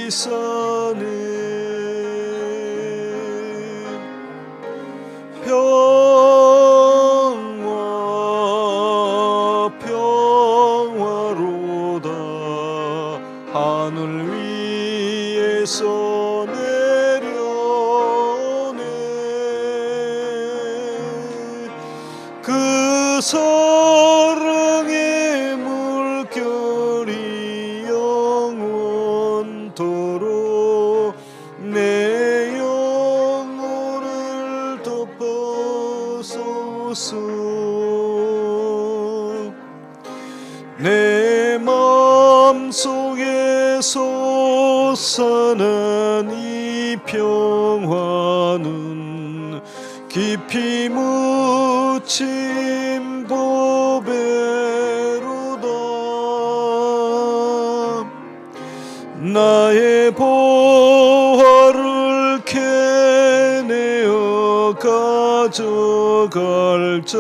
위선은 평화 평화로다. 하늘 위에서 내려오네. 그 사랑의 물결이 영원토록 내 영혼을 덮어소서. 내 마음속에 솟아난 이 평화는 깊이 묻힌 보배로다. 나의 보화를 캐내어 가져갈 자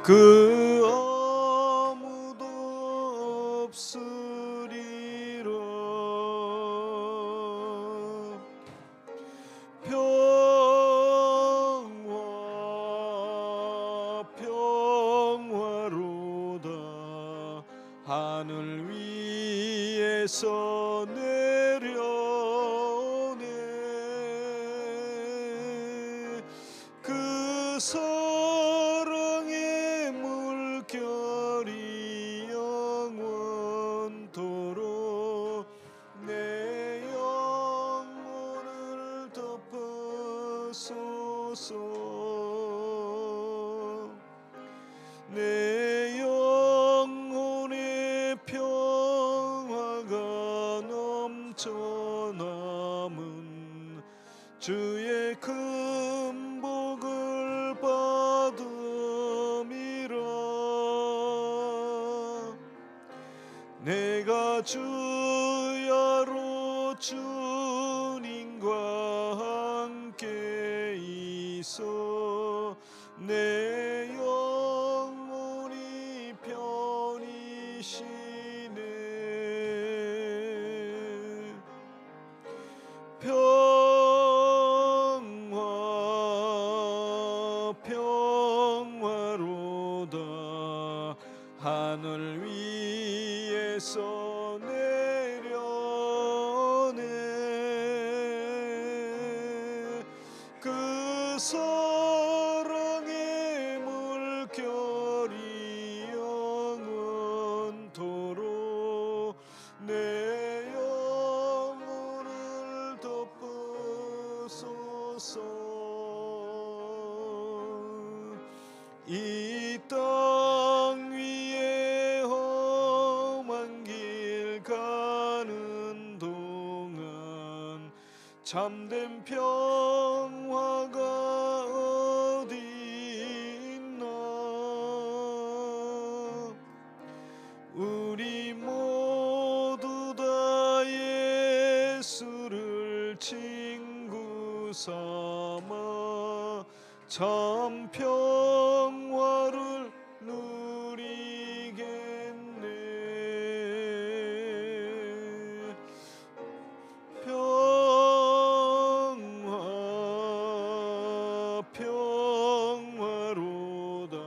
그 아무도 없으리라. 평화 평화로다. 하늘 위에서 내려오네. 그 사랑의 물결이 영원토록 내 영혼을 덮어소서. 내 영혼의 평화가 넘쳐남은 주의 큰 복을 받음이라. 내가 주야로 주님과 함께 있어 내 영혼이 편히 쉬네. 평화 평화로다. 하늘 위에서 내려오네. 그 사랑의 물결이 영원토록 내 영혼을 덮어소서. 이 땅 위에 험한 길 가는 동안 참된 평화가 어디 있나. 우리 모두 다 예수를 친구 삼아 참 평화를 누리겠네. 평화 평화로다.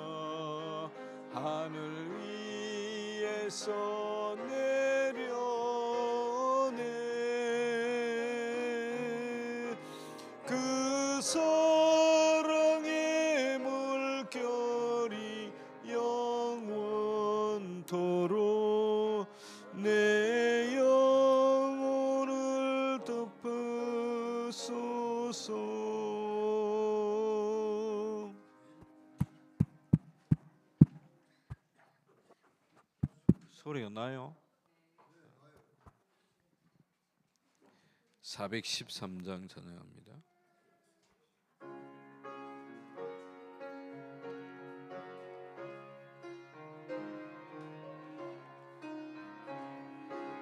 하늘 위에서 내려오네. 그 사랑의 물결이 영원토록 내 영혼을 덮어소서. 소리가 나요? 413장 전해합니다.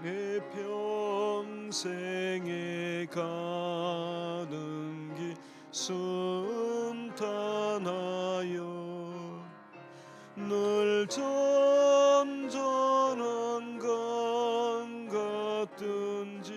내 평생에 가는 길 순탄하여 늘 점잖은 강 같든지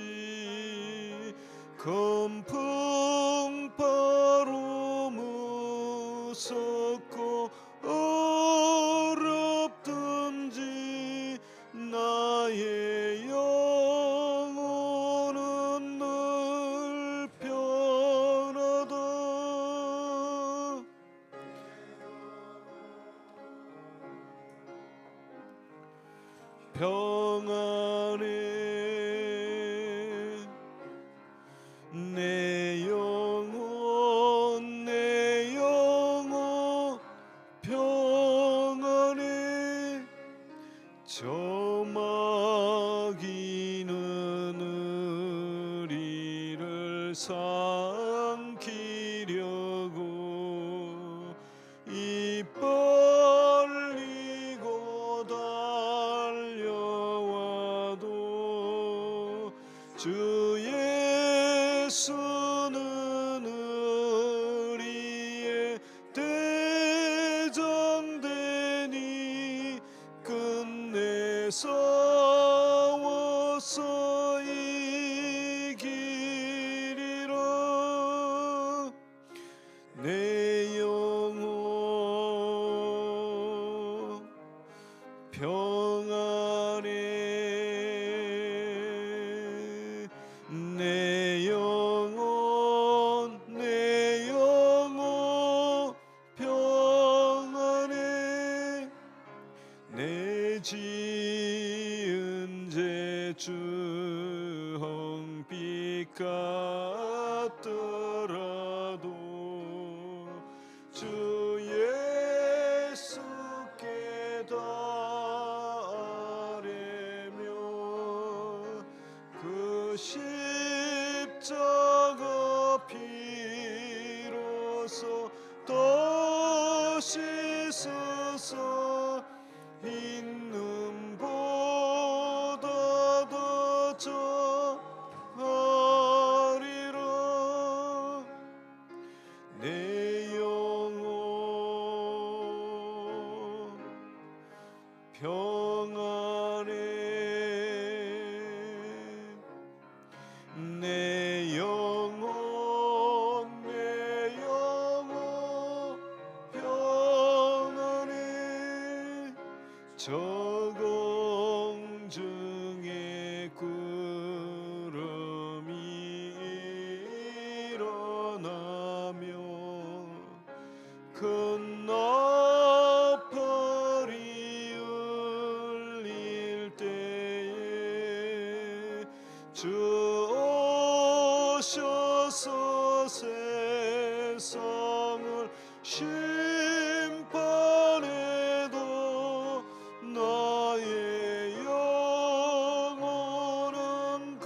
평안해 내 영혼 내 영혼 평안해 저마귀는 우리를 삼키려고 입 벌리고 달려와도 주 예수는 우리의 대장되니 끝내 싸워서 이기리라 내 영혼 평안해 내 영혼 내 영혼 평안해 내 지은 죄주 헝빛 같더라도 주 예수께 달애며 그 십자가 피로써 더 씻어서 있는보다 더 더하리라 내 영혼 평안해 내 영혼 내 영혼 평안해 저공중에 구름이 일어나며 큰 나팔이 울릴 때에 주 오셔서 세상을 심판해도 나의 영혼은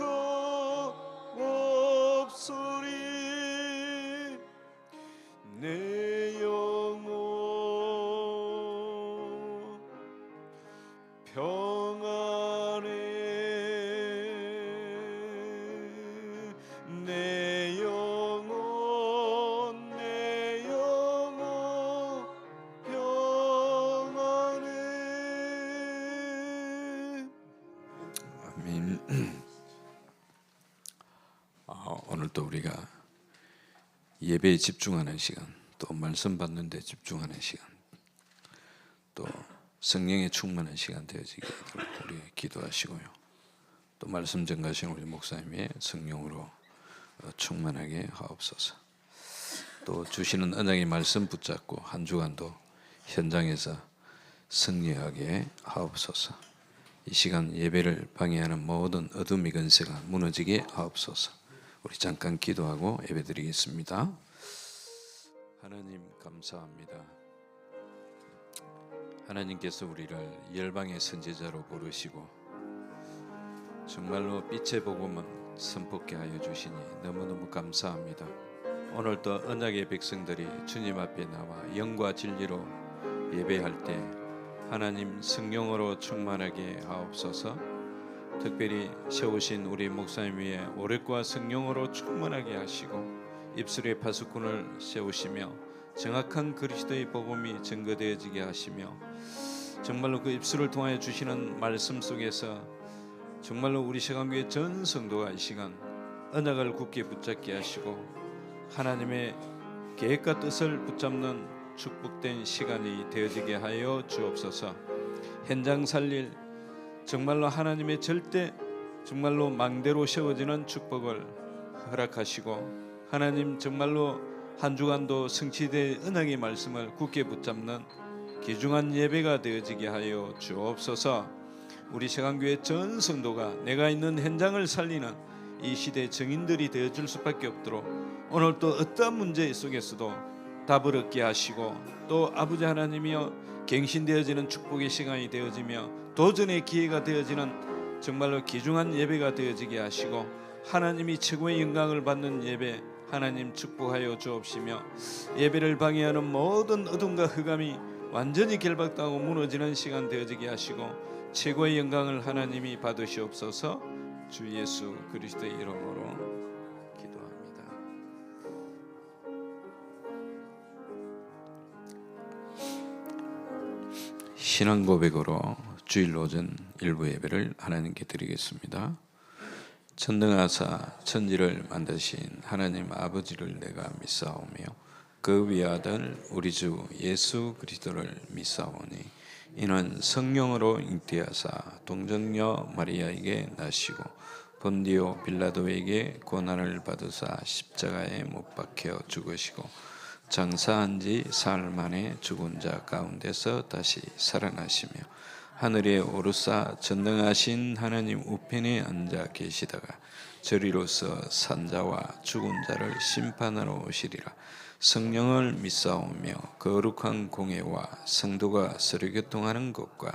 겁없으리 내 영혼 평안해 내 영혼 내 영혼 평안해 아멘. 오늘 또 우리가 예배에 집중하는 시간, 또 말씀 받는 데 집중하는 시간, 또 성령에 충만한 시간 되어지게 우리 기도하시고요. 또 말씀 전가하신 우리 목사님의 성령으로 충만하게 하옵소서. 또 주시는 언약의 말씀 붙잡고 한 주간도 현장에서 승리하게 하옵소서. 이 시간 예배를 방해하는 모든 어둠의 권세가 무너지게 하옵소서. 우리 잠깐 기도하고 예배드리겠습니다. 하나님 감사합니다. 하나님께서 우리를 열방의 선지자로 부르시고 정말로 빛의 복음을 선포케 하여 주시니 너무너무 감사합니다. 오늘도 언약의 백성들이 주님 앞에 나와 영과 진리로 예배할 때 하나님 성령으로 충만하게 하옵소서. 특별히 세우신 우리 목사님 위에 오랫과 성령으로 충만하게 하시고 입술의 파수꾼을 세우시며 정확한 그리스도의 복음이 증거되어지게 하시며 정말로 그 입술을 통하여 주시는 말씀 속에서 정말로 우리 세강교회 전 성도가 이 시간 언약을 굳게 붙잡게 하시고 하나님의 계획과 뜻을 붙잡는 축복된 시간이 되어지게 하여 주옵소서. 현장 살릴 정말로 하나님의 절대 정말로 망대로 세워지는 축복을 허락하시고 하나님 정말로 한 주간도 성취될 언약의 말씀을 굳게 붙잡는 귀중한 예배가 되어지게 하여 주옵소서. 우리 세강교회 전 성도가 내가 있는 현장을 살리는 이 시대 증인들이 되어줄 수밖에 없도록 오늘 또 어떠한 문제 속에서도 답을 얻게 하시고 또 아버지 하나님이여 갱신되어지는 축복의 시간이 되어지며 도전의 기회가 되어지는 정말로 귀중한 예배가 되어지게 하시고 하나님이 최고의 영광을 받는 예배 하나님 축복하여 주옵시며 예배를 방해하는 모든 어둠과 흑암이 완전히 결박당하고 무너지는 시간 되어지게 하시고 최고의 영광을 하나님이 받으시옵소서. 주 예수 그리스도의 이름으로 기도합니다. 신앙 고백으로 주일 오전 일부 예배를 하나님께 드리겠습니다. 천능하사 천지를 만드신 하나님 아버지를 내가 믿사오며 그 위아들 우리 주 예수 그리스도를 믿사오니 이는 성령으로 잉태하사 동정녀 마리아에게 나시고 본디오 빌라도에게 고난을 받으사 십자가에 못 박혀 죽으시고 장사한 지 사흘 만에 죽은 자 가운데서 다시 살아나시며 하늘에 오르사 전능하신 하나님 우편에 앉아 계시다가 저리로서 산자와 죽은 자를 심판하러 오시리라. 성령을 믿사오며 거룩한 공회와 성도가 서로 교통하는 것과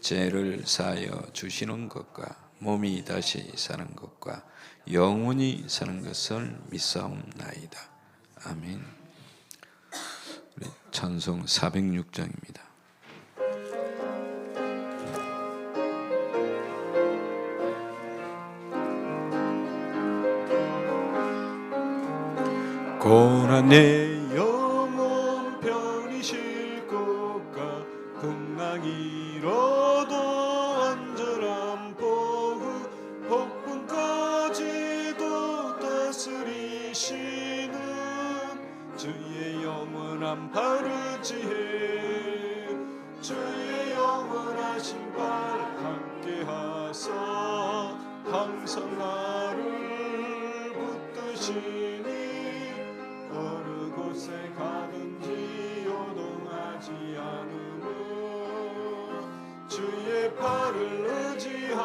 죄를 사하여 주시는 것과 몸이 다시 사는 것과 영원히 사는 것을 믿사옵나이다. 아멘. 우리 찬송 406장입니다. 고난 내 영혼 편히 쉴 것과 풍랑이 일어도 안전한 복음 폭풍까지도 다스리시는 주의 영원한 바르지혜 주의 영원한 신발 함께 하사 항상 나를 붙드시니 어느 곳에 가든지 요동하지 않으며 주의 팔을 의지함이라.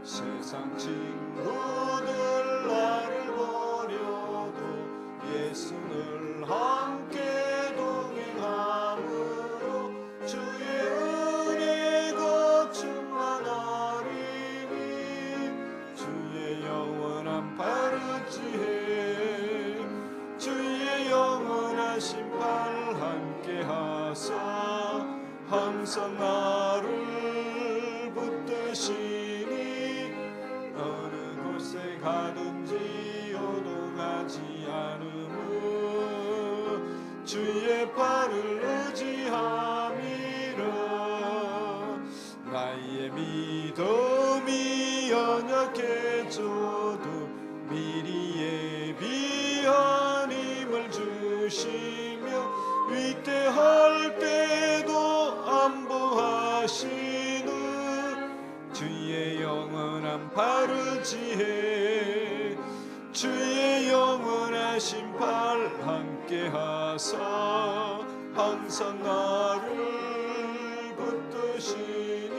세상 친구들 나를 버려도 예수를 함께 동행함으로 주의 은혜가 충만하리니 주의 영원한 바르지혜 주의 영원한 심판 함께 하사 항상 나를 붙드시니 어느 곳에 가든지 요동하지 않으며 주의 팔을 의지함이라. 나의 믿음이 연약해져도 미리 예비한 힘을 주시며 위태할 때도 안보하시는 주의 영원한 바르지혜 주의 영원한 심판 함께 하사 항상 나를 붙드시니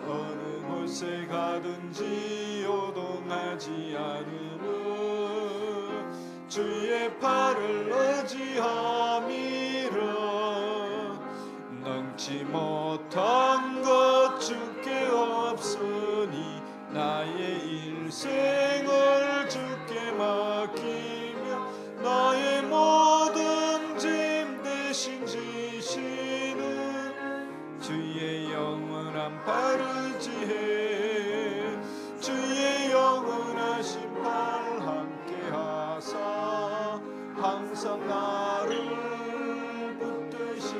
어느 곳에 가든지 요동하지 않으며 주의 팔을 의지함이라. 능치 못한 것 주께 없으니 나의 일생을 주께 맡기며 나의 모든 짐 대신 지시는 주의 영원한 바르지혜 주의 영원한 심판 함께 하사 항상 나를 붙드시니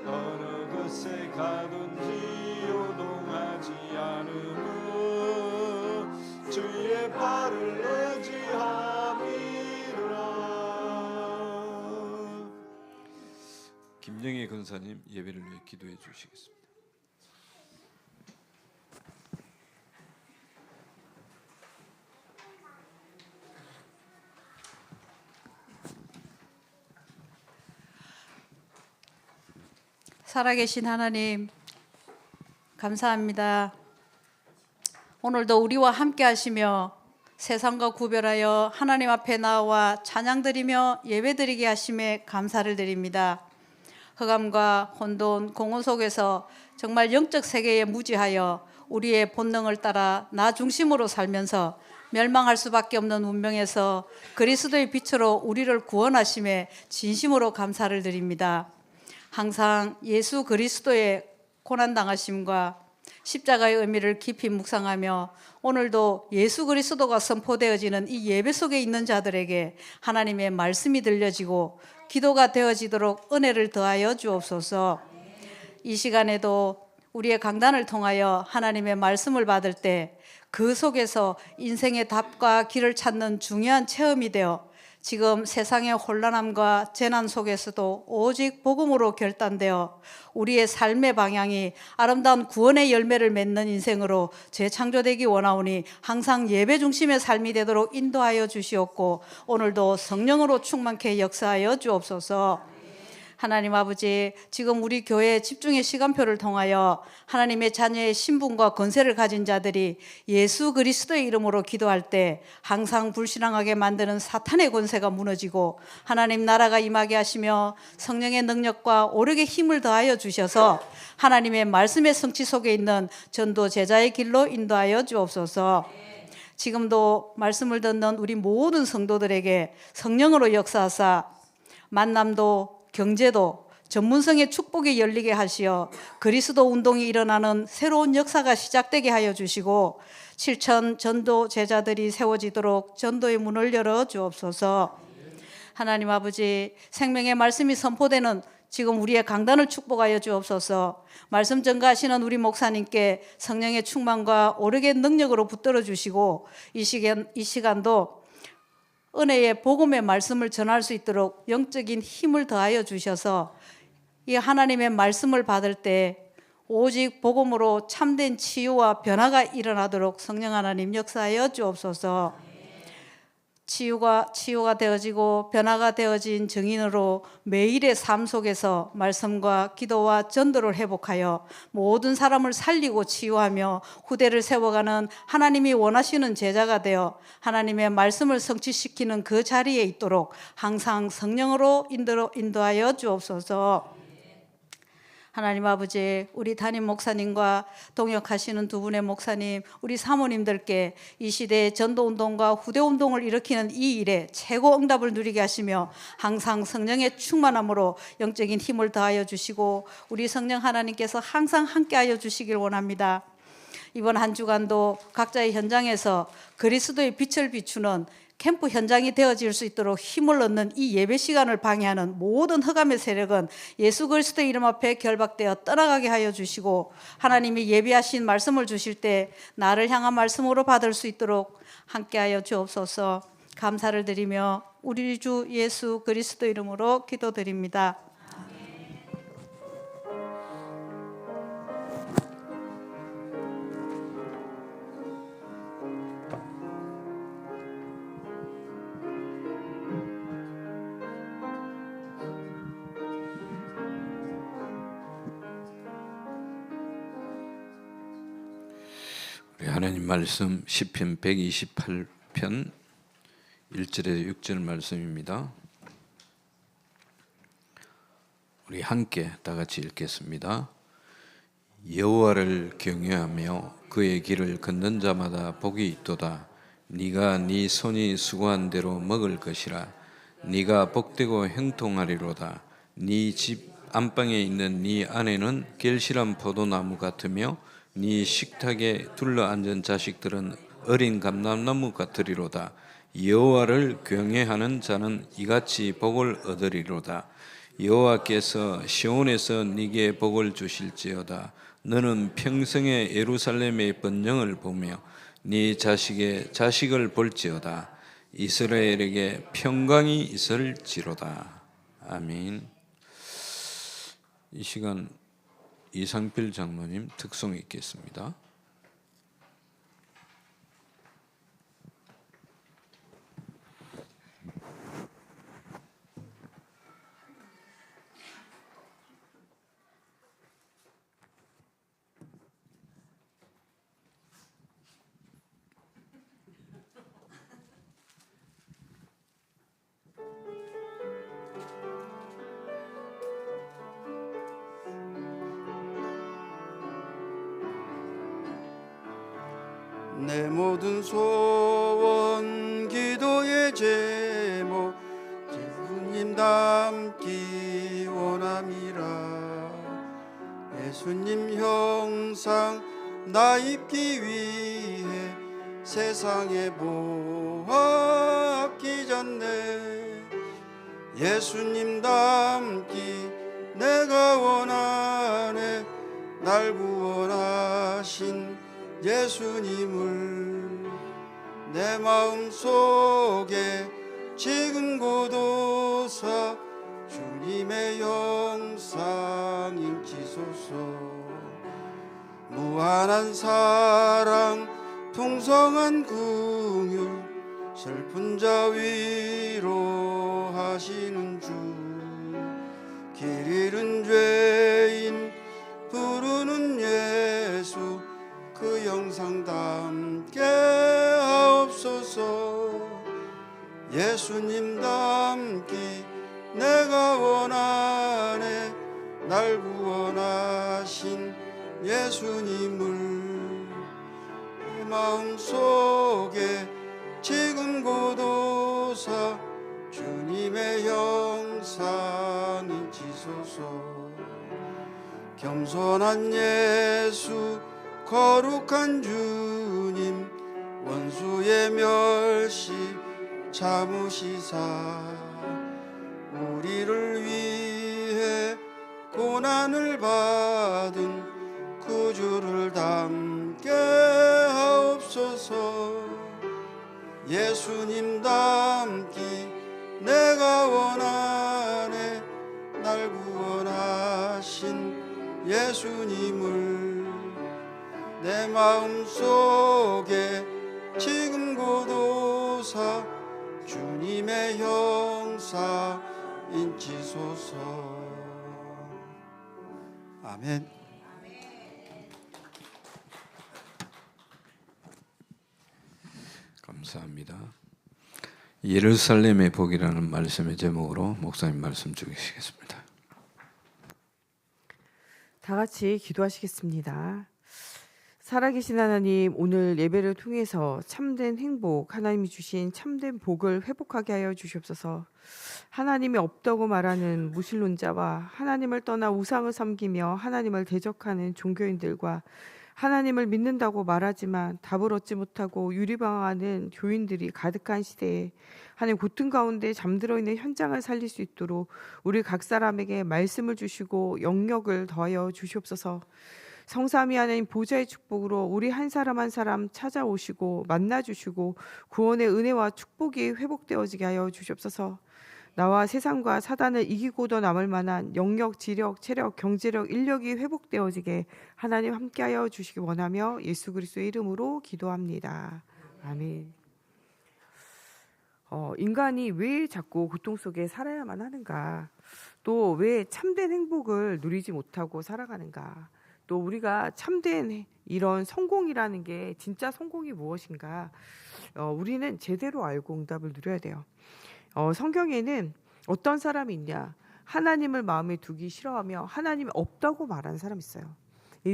어느 곳에 가든지 요동하지 않으며 주의 팔을 의지함이라. 김영애 권사님 예배를 위해 기도해 주시겠습니다. 살아계신 하나님, 감사합니다. 오늘도 우리와 함께 하시며 세상과 구별하여 하나님 앞에 나와 찬양드리며 예배드리게 하심에 감사를 드립니다. 흑암과 혼돈, 공허 속에서 정말 영적 세계에 무지하여 우리의 본능을 따라 나 중심으로 살면서 멸망할 수밖에 없는 운명에서 그리스도의 빛으로 우리를 구원하심에 진심으로 감사를 드립니다. 항상 예수 그리스도의 고난당하심과 십자가의 의미를 깊이 묵상하며 오늘도 예수 그리스도가 선포되어지는 이 예배 속에 있는 자들에게 하나님의 말씀이 들려지고 기도가 되어지도록 은혜를 더하여 주옵소서. 이 시간에도 우리의 강단을 통하여 하나님의 말씀을 받을 때 그 속에서 인생의 답과 길을 찾는 중요한 체험이 되어 지금 세상의 혼란함과 재난 속에서도 오직 복음으로 결단되어 우리의 삶의 방향이 아름다운 구원의 열매를 맺는 인생으로 재창조되기 원하오니 항상 예배 중심의 삶이 되도록 인도하여 주시옵고 오늘도 성령으로 충만케 역사하여 주옵소서. 하나님 아버지, 지금 우리 교회 집중의 시간표를 통하여 하나님의 자녀의 신분과 권세를 가진 자들이 예수 그리스도의 이름으로 기도할 때 항상 불신앙하게 만드는 사탄의 권세가 무너지고 하나님 나라가 임하게 하시며 성령의 능력과 오력의 힘을 더하여 주셔서 하나님의 말씀의 성취 속에 있는 전도 제자의 길로 인도하여 주옵소서. 지금도 말씀을 듣는 우리 모든 성도들에게 성령으로 역사하사 만남도 경제도 전문성의 축복이 열리게 하시어 그리스도 운동이 일어나는 새로운 역사가 시작되게 하여 주시고 7천 전도 제자들이 세워지도록 전도의 문을 열어 주옵소서. 하나님 아버지, 생명의 말씀이 선포되는 지금 우리의 강단을 축복하여 주옵소서. 말씀 전가하시는 우리 목사님께 성령의 충만과 오력의 능력으로 붙들어 주시고 이 시간도 은혜의 복음의 말씀을 전할 수 있도록 영적인 힘을 더하여 주셔서 이 하나님의 말씀을 받을 때 오직 복음으로 참된 치유와 변화가 일어나도록 성령 하나님 역사하여 주옵소서. 치유가 되어지고 변화가 되어진 증인으로 매일의 삶 속에서 말씀과 기도와 전도를 회복하여 모든 사람을 살리고 치유하며 후대를 세워가는 하나님이 원하시는 제자가 되어 하나님의 말씀을 성취시키는 그 자리에 있도록 항상 성령으로 인도하여 주옵소서. 하나님 아버지, 우리 담임 목사님과 동역하시는 두 분의 목사님, 우리 사모님들께 이 시대의 전도운동과 후대운동을 일으키는 이 일에 최고 응답을 누리게 하시며 항상 성령의 충만함으로 영적인 힘을 더하여 주시고 우리 성령 하나님께서 항상 함께하여 주시길 원합니다. 이번 한 주간도 각자의 현장에서 그리스도의 빛을 비추는 캠프 현장이 되어질 수 있도록 힘을 얻는 이 예배 시간을 방해하는 모든 흑암의 세력은 예수 그리스도의 이름 앞에 결박되어 떠나가게 하여 주시고 하나님이 예비하신 말씀을 주실 때 나를 향한 말씀으로 받을 수 있도록 함께하여 주옵소서. 감사를 드리며 우리 주 예수 그리스도 이름으로 기도드립니다. 우리 하나님 말씀 시편 128편 1절에서 6절 말씀입니다. 우리 함께 다 같이 읽겠습니다. 여호와를 경외하며 그의 길을 걷는 자마다 복이 있도다. 네가 네 손이 수고한 대로 먹을 것이라. 네가 복되고 형통하리로다. 네 집 안방에 있는 네 아내는 결실한 포도나무 같으며 네 식탁에 둘러앉은 자식들은 어린 감람나무 같으리로다. 여호와를 경외하는 자는 이같이 복을 얻으리로다. 여호와께서 시온에서 네게 복을 주실지어다. 너는 평생에 예루살렘의 번영을 보며 네 자식의 자식을 볼지어다. 이스라엘에게 평강이 있을지로다. 아멘. 이 시간 이상필 장로님 특송 있겠습니다. 내 모든 소원 기도의 제목 예수님 닮기 원함이라. 예수님 형상 나 입기 위해 세상에 보아 아끼셨네. 예수님 닮기 내가 원하네. 날 구원하신 예수님을 내 마음속에 지금 고도사 주님의 영상 인치소서. 무한한 사랑 풍성한 긍휼 슬픈 자 위로하시는 주. 길 잃은 죄인 부르는 예수 그 영상 담게 하옵소서. 예수님 닮기 내가 원하네. 날 구원하신 예수님을 내 마음속에 지금 고도사 주님의 형상 인치소서. 겸손한 예수 거룩한 주님 원수의 멸시 참으시사 우리를 위해 고난을 받은 구주를 닮게 하옵소서. 예수님 닮기 내가 원하네. 날 구원하신 예수님을 내 마음속에 지금 고도사 주님의 형상 인치소서. 아멘. 감사합니다. 예루살렘의 복이라는 말씀의 제목으로 목사님 말씀 주시겠습니다. 다 같이 기도하시겠습니다. 살아계신 하나님, 오늘 예배를 통해서 참된 행복, 하나님이 주신 참된 복을 회복하게 하여 주시옵소서. 하나님이 없다고 말하는 무신론자와 하나님을 떠나 우상을 섬기며 하나님을 대적하는 종교인들과 하나님을 믿는다고 말하지만 답을 얻지 못하고 유리방황하는 교인들이 가득한 시대에 하나님 고통 가운데 잠들어 있는 현장을 살릴 수 있도록 우리 각 사람에게 말씀을 주시고 영역을 더하여 주시옵소서. 성삼위 하나님 보좌의 축복으로 우리 한 사람 한 사람 찾아오시고 만나주시고 구원의 은혜와 축복이 회복되어지게 하여 주시옵소서. 나와 세상과 사단을 이기고도 남을 만한 영역, 지력, 체력, 경제력, 인력이 회복되어지게 하나님 함께하여 주시기 원하며 예수 그리스도의 이름으로 기도합니다. 아멘. 인간이 왜 자꾸 고통 속에 살아야만 하는가? 또 왜 참된 행복을 누리지 못하고 살아가는가? 또 우리가 참된 이런 성공이라는 게 진짜 성공이 무엇인가? 우리는 제대로 알고 응답을 누려야 돼요. 성경에는 어떤 사람이 있냐? 하나님을 마음에 두기 싫어하며 하나님이 없다고 말하는 사람이 있어요.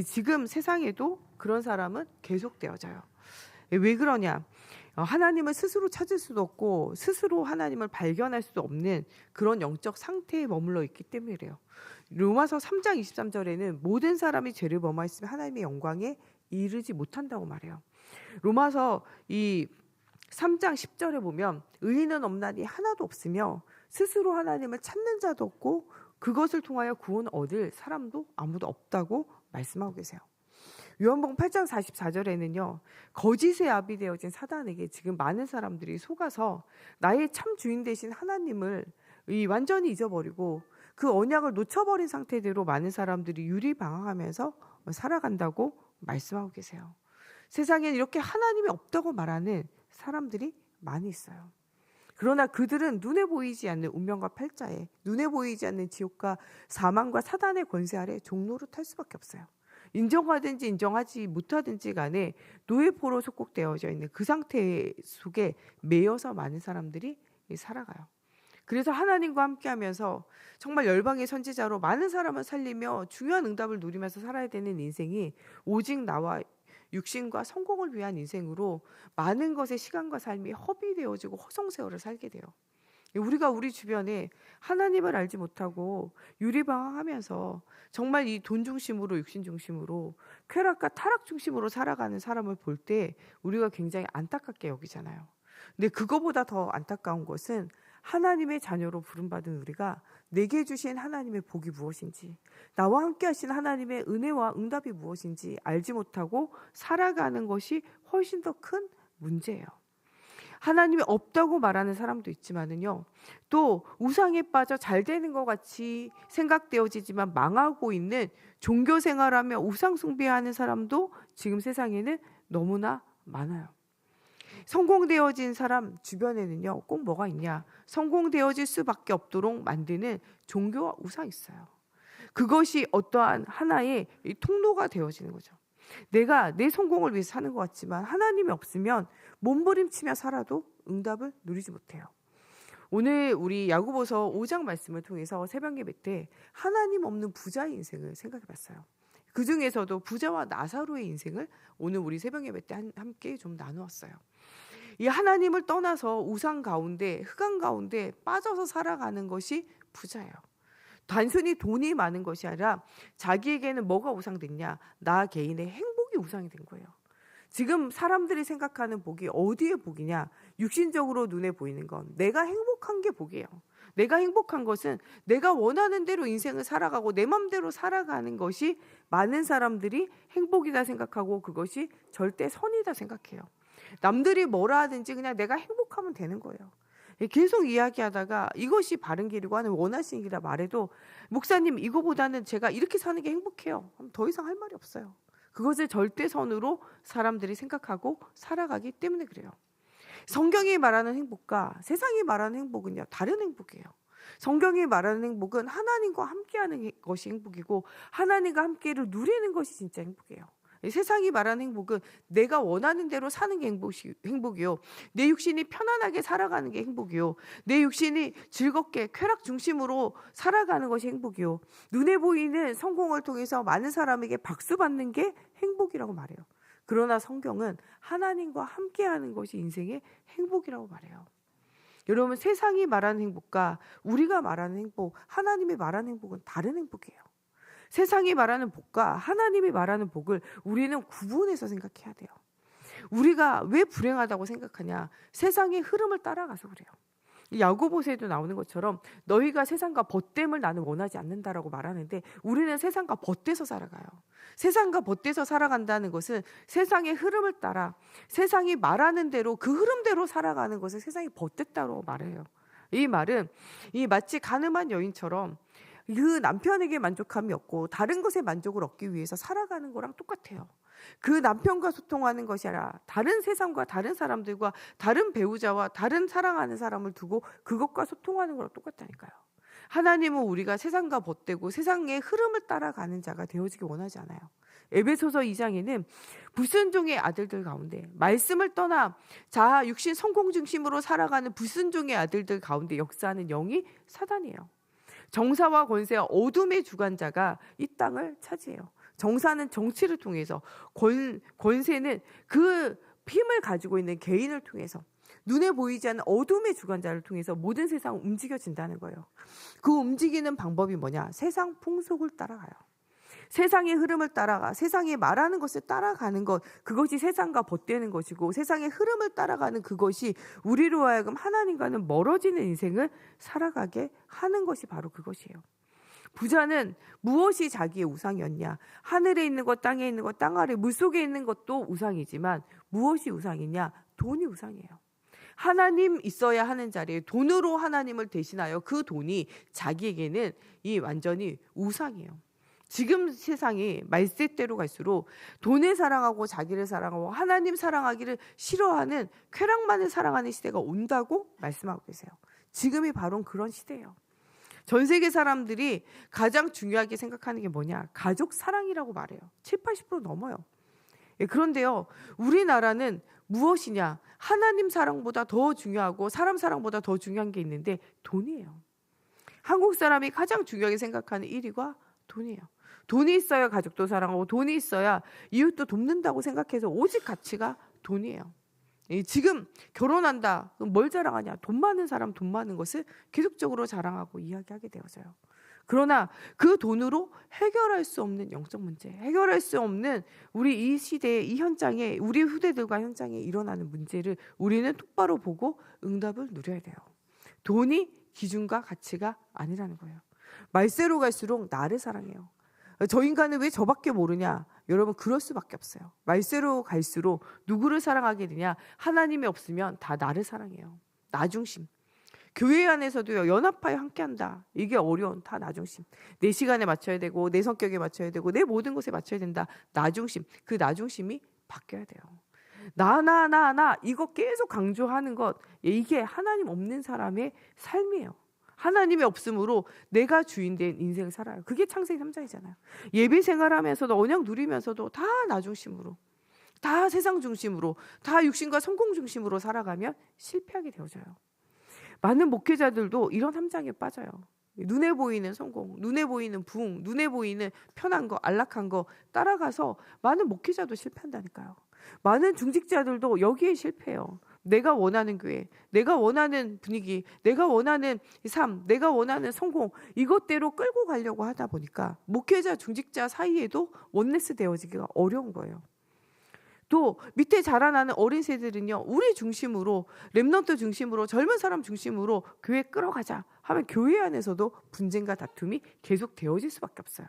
지금 세상에도 그런 사람은 계속되어져요. 왜 그러냐? 하나님을 스스로 찾을 수도 없고 스스로 하나님을 발견할 수도 없는 그런 영적 상태에 머물러 있기 때문에 그래요. 로마서 3장 23절에는 모든 사람이 죄를 범하였으면 하나님의 영광에 이르지 못한다고 말해요. 로마서 이 3장 10절에 보면 의인은 없나니 하나도 없으며 스스로 하나님을 찾는 자도 없고 그것을 통하여 구원 얻을 사람도 아무도 없다고 말씀하고 계세요. 요한복음 8장 44절에는요. 거짓의 아비 되어진 사단에게 지금 많은 사람들이 속아서 나의 참 주인 되신 하나님을 완전히 잊어버리고 그 언약을 놓쳐버린 상태대로 많은 사람들이 유리방황하면서 살아간다고 말씀하고 계세요. 세상엔 이렇게 하나님이 없다고 말하는 사람들이 많이 있어요. 그러나 그들은 눈에 보이지 않는 운명과 팔자에, 눈에 보이지 않는 지옥과 사망과 사단의 권세 아래 종로를 탈 수밖에 없어요. 인정하든지 인정하지 못하든지 간에 노예포로 속국되어져 있는 그 상태 속에 매여서 많은 사람들이 살아가요. 그래서 하나님과 함께하면서 정말 열방의 선지자로 많은 사람을 살리며 중요한 응답을 누리면서 살아야 되는 인생이 오직 나와 육신과 성공을 위한 인생으로 많은 것의 시간과 삶이 허비되어지고 허송세월을 살게 돼요. 우리가 우리 주변에 하나님을 알지 못하고 유리방황하면서 정말 이 돈 중심으로, 육신 중심으로, 쾌락과 타락 중심으로 살아가는 사람을 볼 때 우리가 굉장히 안타깝게 여기잖아요. 근데 그거보다 더 안타까운 것은 하나님의 자녀로 부름받은 우리가 내게 주신 하나님의 복이 무엇인지, 나와 함께 하신 하나님의 은혜와 응답이 무엇인지 알지 못하고 살아가는 것이 훨씬 더 큰 문제예요. 하나님이 없다고 말하는 사람도 있지만은요, 또 우상에 빠져 잘 되는 것 같이 생각되어지지만 망하고 있는 종교 생활하며 우상 숭배하는 사람도 지금 세상에는 너무나 많아요. 성공되어진 사람 주변에는요, 꼭 뭐가 있냐? 성공되어질 수밖에 없도록 만드는 종교와 우상이 있어요. 그것이 어떠한 하나의 통로가 되어지는 거죠. 내가 내 성공을 위해서 사는 것 같지만 하나님이 없으면 몸부림치며 살아도 응답을 누리지 못해요. 오늘 우리 야고보서 5장 말씀을 통해서 새벽 예배 때 하나님 없는 부자의 인생을 생각해 봤어요. 그 중에서도 부자와 나사로의 인생을 오늘 우리 새벽 예배 때 함께 좀 나누었어요. 이 하나님을 떠나서 우상 가운데, 흑암 가운데 빠져서 살아가는 것이 부자예요. 단순히 돈이 많은 것이 아니라 자기에게는 뭐가 우상됐냐? 나 개인의 행복이 우상이 된 거예요. 지금 사람들이 생각하는 복이 어디에 복이냐? 육신적으로 눈에 보이는 건 내가 행복한 게 복이에요. 내가 행복한 것은 내가 원하는 대로 인생을 살아가고 내 맘대로 살아가는 것이 많은 사람들이 행복이다 생각하고 그것이 절대 선이다 생각해요. 남들이 뭐라 하든지 그냥 내가 행복하면 되는 거예요. 계속 이야기하다가 이것이 바른 길이고 하는 원하시는 길이라 말해도 목사님 이거보다는 제가 이렇게 사는 게 행복해요. 더 이상 할 말이 없어요. 그것을 절대선으로 사람들이 생각하고 살아가기 때문에 그래요. 성경이 말하는 행복과 세상이 말하는 행복은요, 다른 행복이에요. 성경이 말하는 행복은 하나님과 함께하는 것이 행복이고 하나님과 함께를 누리는 것이 진짜 행복이에요. 세상이 말하는 행복은 내가 원하는 대로 사는 게 행복이요. 내 육신이 편안하게 살아가는 게 행복이요. 내 육신이 즐겁게 쾌락 중심으로 살아가는 것이 행복이요. 눈에 보이는 성공을 통해서 많은 사람에게 박수 받는 게 행복이라고 말해요. 그러나 성경은 하나님과 함께하는 것이 인생의 행복이라고 말해요. 여러분, 세상이 말하는 행복과 우리가 말하는 행복, 하나님이 말하는 행복은 다른 행복이에요. 세상이 말하는 복과 하나님이 말하는 복을 우리는 구분해서 생각해야 돼요. 우리가 왜 불행하다고 생각하냐? 세상의 흐름을 따라가서 그래요. 야고보서에도 나오는 것처럼 너희가 세상과 벗됨을 나는 원하지 않는다라고 말하는데 우리는 세상과 벗돼서 살아가요. 세상과 벗돼서 살아간다는 것은 세상의 흐름을 따라 세상이 말하는 대로 그 흐름대로 살아가는 것을 세상이 벗됐다고 말해요. 이 말은 마치 가늠한 여인처럼 그 남편에게 만족함이 없고 다른 것에 만족을 얻기 위해서 살아가는 거랑 똑같아요. 그 남편과 소통하는 것이 아니라 다른 세상과 다른 사람들과 다른 배우자와 다른 사랑하는 사람을 두고 그것과 소통하는 거랑 똑같다니까요. 하나님은 우리가 세상과 벗되고 세상의 흐름을 따라가는 자가 되어지기 원하지 않아요. 에베소서 2장에는 불순종의 아들들 가운데 말씀을 떠나 자아, 육신, 성공 중심으로 살아가는 불순종의 아들들 가운데 역사하는 영이 사단이에요. 정사와 권세와 어둠의 주관자가 이 땅을 차지해요. 정사는 정치를 통해서, 권세는 그 힘을 가지고 있는 개인을 통해서, 눈에 보이지 않는 어둠의 주관자를 통해서 모든 세상은 움직여진다는 거예요. 그 움직이는 방법이 뭐냐? 세상 풍속을 따라가요. 세상의 흐름을 따라가 세상이 말하는 것을 따라가는 것, 그것이 세상과 벗되는 것이고 세상의 흐름을 따라가는 그것이 우리로 하여금 하나님과는 멀어지는 인생을 살아가게 하는 것이 바로 그것이에요. 부자는 무엇이 자기의 우상이었냐? 하늘에 있는 것, 땅에 있는 것, 땅 아래 물속에 있는 것도 우상이지만 무엇이 우상이냐? 돈이 우상이에요. 하나님 있어야 하는 자리에 돈으로 하나님을 대신하여 그 돈이 자기에게는 이 완전히 우상이에요. 지금 세상이 말세대로 갈수록 돈을 사랑하고 자기를 사랑하고 하나님 사랑하기를 싫어하는 쾌락만을 사랑하는 시대가 온다고 말씀하고 계세요. 지금이 바로 그런 시대예요. 전 세계 사람들이 가장 중요하게 생각하는 게 뭐냐? 가족 사랑이라고 말해요. 70-80% 넘어요. 그런데요, 우리나라는 무엇이냐? 하나님 사랑보다 더 중요하고 사람 사랑보다 더 중요한 게 있는데 돈이에요. 한국 사람이 가장 중요하게 생각하는 1위가 돈이에요. 돈이 있어야 가족도 사랑하고 돈이 있어야 이웃도 돕는다고 생각해서 오직 가치가 돈이에요. 지금 결혼한다. 그럼 뭘 자랑하냐? 돈 많은 사람 돈 많은 것을 계속적으로 자랑하고 이야기하게 되어져요. 그러나 그 돈으로 해결할 수 없는 영적 문제, 해결할 수 없는 우리 이 시대의 이 현장에 우리 후대들과 현장에 일어나는 문제를 우리는 똑바로 보고 응답을 누려야 돼요. 돈이 기준과 가치가 아니라는 거예요. 말세로 갈수록 나를 사랑해요. 저 인간은 왜 저밖에 모르냐? 여러분 그럴 수밖에 없어요. 말세로 갈수록 누구를 사랑하게 되냐? 하나님이 없으면 다 나를 사랑해요. 나 중심. 교회 안에서도요, 연합하여 함께한다. 이게 어려운 다 나 중심. 내 시간에 맞춰야 되고 내 성격에 맞춰야 되고 내 모든 것에 맞춰야 된다. 나 중심. 그 나 중심이 바뀌어야 돼요. 나 이거 계속 강조하는 것, 이게 하나님 없는 사람의 삶이에요. 하나님이 없으므로 내가 주인된 인생을 살아요. 그게 창세기 3장이잖아요. 예배 생활하면서도 언약 누리면서도 다 나 중심으로, 다 세상 중심으로, 다 육신과 성공 중심으로 살아가면 실패하게 되어져요. 많은 목회자들도 이런 함정에 빠져요. 눈에 보이는 성공, 눈에 보이는 부흥, 눈에 보이는 편한 거, 안락한 거 따라가서 많은 목회자도 실패한다니까요. 많은 중직자들도 여기에 실패해요. 내가 원하는 교회, 내가 원하는 분위기, 내가 원하는 삶, 내가 원하는 성공, 이것대로 끌고 가려고 하다 보니까 목회자, 중직자 사이에도 원네스 되어지기가 어려운 거예요. 또 밑에 자라나는 어린 세대들은요, 우리 중심으로, 렘넌트 중심으로, 젊은 사람 중심으로 교회 끌어가자 하면 교회 안에서도 분쟁과 다툼이 계속 되어질 수밖에 없어요.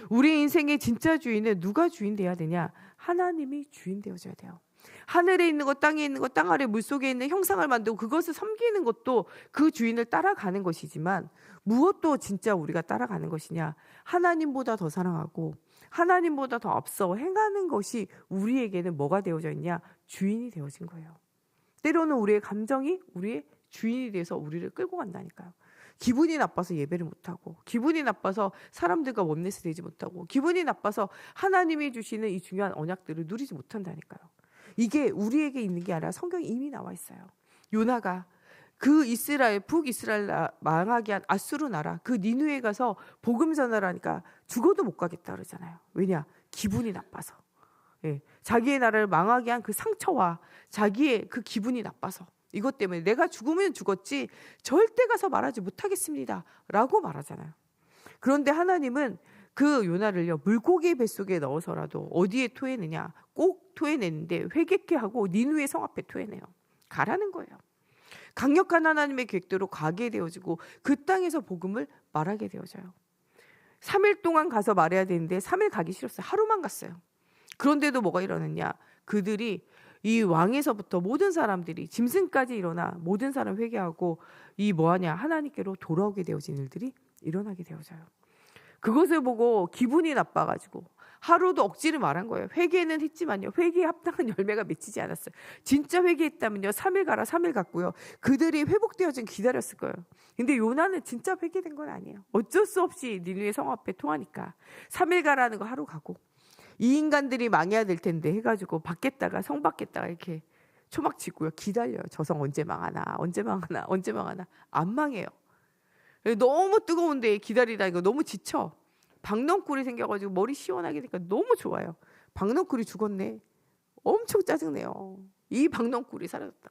우리 인생의 진짜 주인은 누가 주인 돼야 되냐? 하나님이 주인 되어줘야 돼요. 하늘에 있는 것, 땅에 있는 것, 땅 아래 물속에 있는 형상을 만들고 그것을 섬기는 것도 그 주인을 따라가는 것이지만, 무엇도 진짜 우리가 따라가는 것이냐? 하나님보다 더 사랑하고 하나님보다 더 앞서 행하는 것이 우리에게는 뭐가 되어져 있냐? 주인이 되어진 거예요. 때로는 우리의 감정이 우리의 주인이 돼서 우리를 끌고 간다니까요. 기분이 나빠서 예배를 못하고, 기분이 나빠서 사람들과 원네스 되지 못하고, 기분이 나빠서 하나님이 주시는 이 중요한 언약들을 누리지 못한다니까요. 이게 우리에게 있는 게 아니라 성경에 이미 나와 있어요. 요나가 그 이스라엘, 북이스라엘 망하게 한 아수르 나라, 그 니누에 가서 복음 전하라니까 죽어도 못 가겠다 그러잖아요. 왜냐? 기분이 나빠서. 예, 자기의 나라를 망하게 한 그 상처와 자기의 그 기분이 나빠서, 이것 때문에 내가 죽으면 죽었지 절대 가서 말하지 못하겠습니다 라고 말하잖아요. 그런데 하나님은 그 요나를요, 물고기 뱃속에 넣어서라도 어디에 토해내냐? 꼭 토해내는데 회개케 하고 니누의 성 앞에 토해내요. 가라는 거예요. 강력한 하나님의 계획대로 가게 되어지고 그 땅에서 복음을 말하게 되어져요. 3일 동안 가서 말해야 되는데 3일 가기 싫었어요. 하루만 갔어요. 그런데도 뭐가 일어났냐? 그들이 이 왕에서부터 모든 사람들이 짐승까지 일어나 모든 사람 회개하고 이 뭐하냐? 하나님께로 돌아오게 되어진 일들이 일어나게 되어져요. 그것을 보고 기분이 나빠가지고 하루도 억지를 말한 거예요. 회개는 했지만요, 회개에 합당한 열매가 맺히지 않았어요. 진짜 회개했다면요, 3일 가라 3일 갔고요, 그들이 회복되어진 기다렸을 거예요. 근데 요나는 진짜 회개된 건 아니에요. 어쩔 수 없이 니느웨 성 앞에 통하니까 3일 가라는 거 하루 가고, 이 인간들이 망해야 될 텐데 해가지고 밖에다가, 성 밖에다가 이렇게 초막 치고요, 기다려요. 저 성 언제 망하나, 언제 망하나, 언제 망하나. 안 망해요. 너무 뜨거운데 기다리다 이거 너무 지쳐. 박넝쿨이 생겨가지고 머리 시원하게 되니까 너무 좋아요. 박넝쿨이 죽었네. 엄청 짜증내요. 이 박넝쿨이 사라졌다.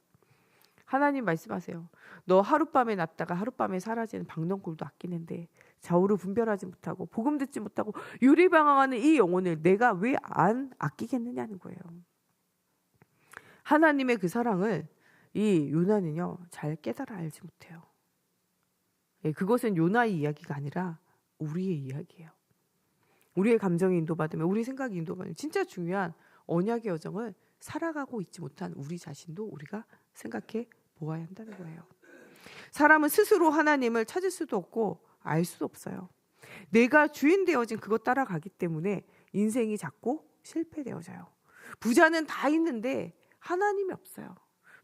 하나님 말씀하세요. 너 하룻밤에 났다가 하룻밤에 사라지는 박넝쿨도 아끼는데 좌우를 분별하지 못하고 복음 듣지 못하고 유리방황하는 이 영혼을 내가 왜 안 아끼겠느냐는 거예요. 하나님의 그 사랑을 이 요나는요, 잘 깨달아 알지 못해요. 그것은 요나의 이야기가 아니라 우리의 이야기예요. 우리의 감정이 인도받으면, 우리 생각이 인도받으면 진짜 중요한 언약의 여정을 살아가고 있지 못한 우리 자신도 우리가 생각해 보아야 한다는 거예요. 사람은 스스로 하나님을 찾을 수도 없고 알 수도 없어요. 내가 주인 되어진 그것 따라가기 때문에 인생이 자꾸 실패되어져요. 부자는 다 있는데 하나님이 없어요.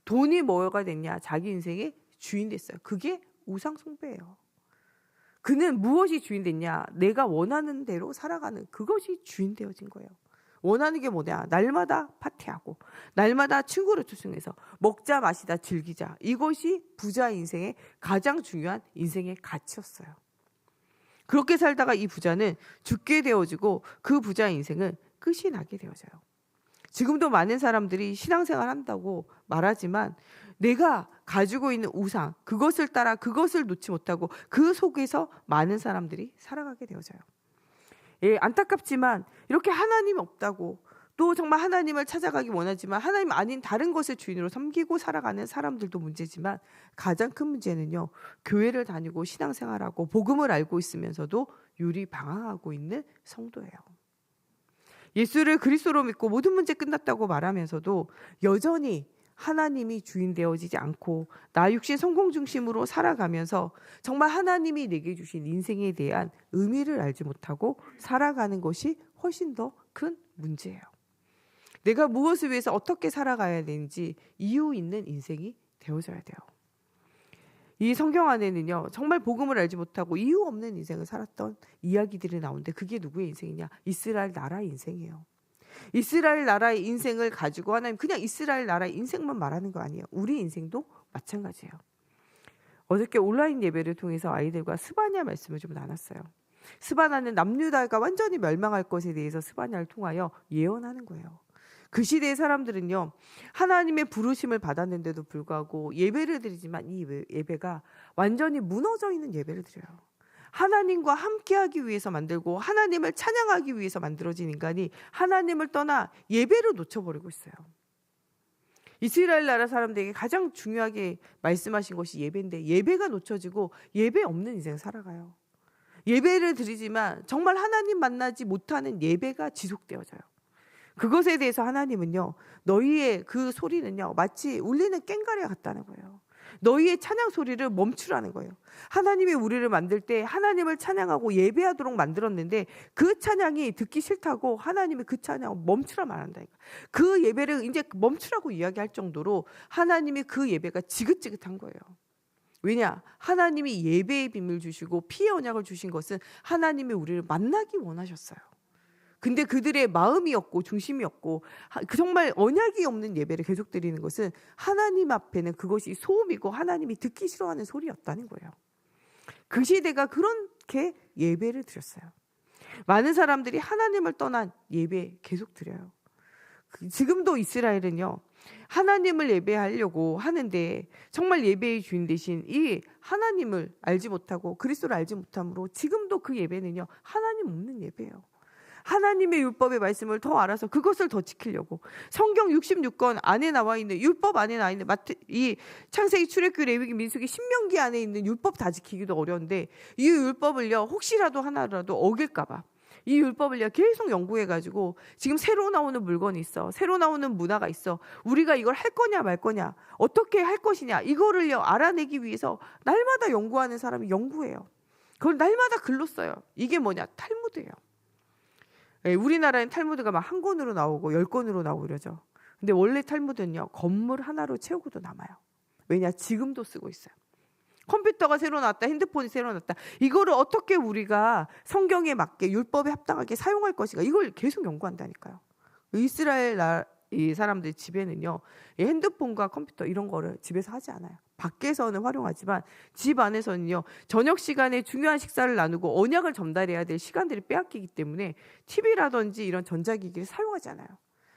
돈이 뭐가 됐냐? 자기 인생의 주인 됐어요. 그게 우상 숭배예요. 그는 무엇이 주인 됐냐? 내가 원하는 대로 살아가는 그것이 주인 되어진 거예요. 원하는 게 뭐냐? 날마다 파티하고 날마다 친구를 초청해서 먹자 마시다 즐기자. 이것이 부자 인생의 가장 중요한 인생의 가치였어요. 그렇게 살다가 이 부자는 죽게 되어지고 그 부자의 인생은 끝이 나게 되어져요. 지금도 많은 사람들이 신앙생활 한다고 말하지만 내가 가지고 있는 우상, 그것을 따라 그것을 놓지 못하고 그 속에서 많은 사람들이 살아가게 되어져요. 예, 안타깝지만 이렇게 하나님이 없다고 또 정말 하나님을 찾아가기 원하지만 하나님 아닌 다른 것을 주인으로 섬기고 살아가는 사람들도 문제지만 가장 큰 문제는요, 교회를 다니고 신앙생활하고 복음을 알고 있으면서도 유리방황하고 있는 성도예요. 예수를 그리스도로 믿고 모든 문제 끝났다고 말하면서도 여전히 하나님이 주인 되어지지 않고 나 육신 성공 중심으로 살아가면서 정말 하나님이 내게 주신 인생에 대한 의미를 알지 못하고 살아가는 것이 훨씬 더 큰 문제예요. 내가 무엇을 위해서 어떻게 살아가야 되는지 이유 있는 인생이 되어져야 돼요. 이 성경 안에는요, 정말 복음을 알지 못하고 이유 없는 인생을 살았던 이야기들이 나오는데 그게 누구의 인생이냐? 이스라엘 나라의 인생이에요. 이스라엘 나라의 인생을 가지고 하나님 그냥 이스라엘 나라의 인생만 말하는 거 아니에요. 우리 인생도 마찬가지예요. 어저께 온라인 예배를 통해서 아이들과 스바냐 말씀을 좀 나눴어요. 스바냐는 남유다가 완전히 멸망할 것에 대해서 스바냐를 통하여 예언하는 거예요. 그 시대의 사람들은요, 하나님의 부르심을 받았는데도 불구하고 예배를 드리지만 이 예배가 완전히 무너져 있는 예배를 드려요. 하나님과 함께하기 위해서 만들고 하나님을 찬양하기 위해서 만들어진 인간이 하나님을 떠나 예배를 놓쳐버리고 있어요. 이스라엘 나라 사람들에게 가장 중요하게 말씀하신 것이 예배인데 예배가 놓쳐지고 예배 없는 인생을 살아가요. 예배를 드리지만 정말 하나님 만나지 못하는 예배가 지속되어져요. 그것에 대해서 하나님은요, 너희의 그 소리는요 마치 울리는 꽹과리 같다는 거예요. 너희의 찬양 소리를 멈추라는 거예요. 하나님이 우리를 만들 때 하나님을 찬양하고 예배하도록 만들었는데 그 찬양이 듣기 싫다고 하나님이 그 찬양을 멈추라 말한다니까. 그 예배를 이제 멈추라고 이야기할 정도로 하나님이 그 예배가 지긋지긋한 거예요. 왜냐? 하나님이 예배의 비밀 주시고 피의 언약을 주신 것은 하나님이 우리를 만나기 원하셨어요. 근데 그들의 마음이었고 중심이었고 정말 언약이 없는 예배를 계속 드리는 것은 하나님 앞에는 그것이 소음이고 하나님이 듣기 싫어하는 소리였다는 거예요. 그 시대가 그렇게 예배를 드렸어요. 많은 사람들이 하나님을 떠난 예배 계속 드려요. 지금도 이스라엘은요, 하나님을 예배하려고 하는데 정말 예배의 주인 되신 이 하나님을 알지 못하고 그리스도를 알지 못함으로 지금도 그 예배는요, 하나님 없는 예배예요. 하나님의 율법의 말씀을 더 알아서 그것을 더 지키려고 성경 66권 안에 나와 있는 율법 안에 나와 있는 이 창세기, 출애굽기, 레위기, 민수기, 신명기 안에 있는 율법 다 지키기도 어려운데 이 율법을요 혹시라도 하나라도 어길까봐 이 율법을요 계속 연구해가지고 지금 새로 나오는 물건이 있어, 새로 나오는 문화가 있어, 우리가 이걸 할 거냐 말 거냐, 어떻게 할 것이냐, 이거를요 알아내기 위해서 날마다 연구하는 사람이 연구해요. 그걸 날마다 글로 써요. 이게 뭐냐? 탈무드예요. 우리나라엔 탈무드가 막 한 권으로 나오고 10권으로 나오고 이러죠. 근데 원래 탈무드는요 건물 하나로 채우고도 남아요. 왜냐? 지금도 쓰고 있어요. 컴퓨터가 새로 나왔다, 핸드폰이 새로 나왔다, 이거를 어떻게 우리가 성경에 맞게 율법에 합당하게 사용할 것인가, 이걸 계속 연구한다니까요. 이스라엘 이 사람들 집에는요 핸드폰과 컴퓨터 이런 거를 집에서 하지 않아요. 밖에서는 활용하지만 집 안에서는요 저녁 시간에 중요한 식사를 나누고 언약을 전달해야 될 시간들이 빼앗기기 때문에 TV라든지 이런 전자기기를 사용하지 않아요.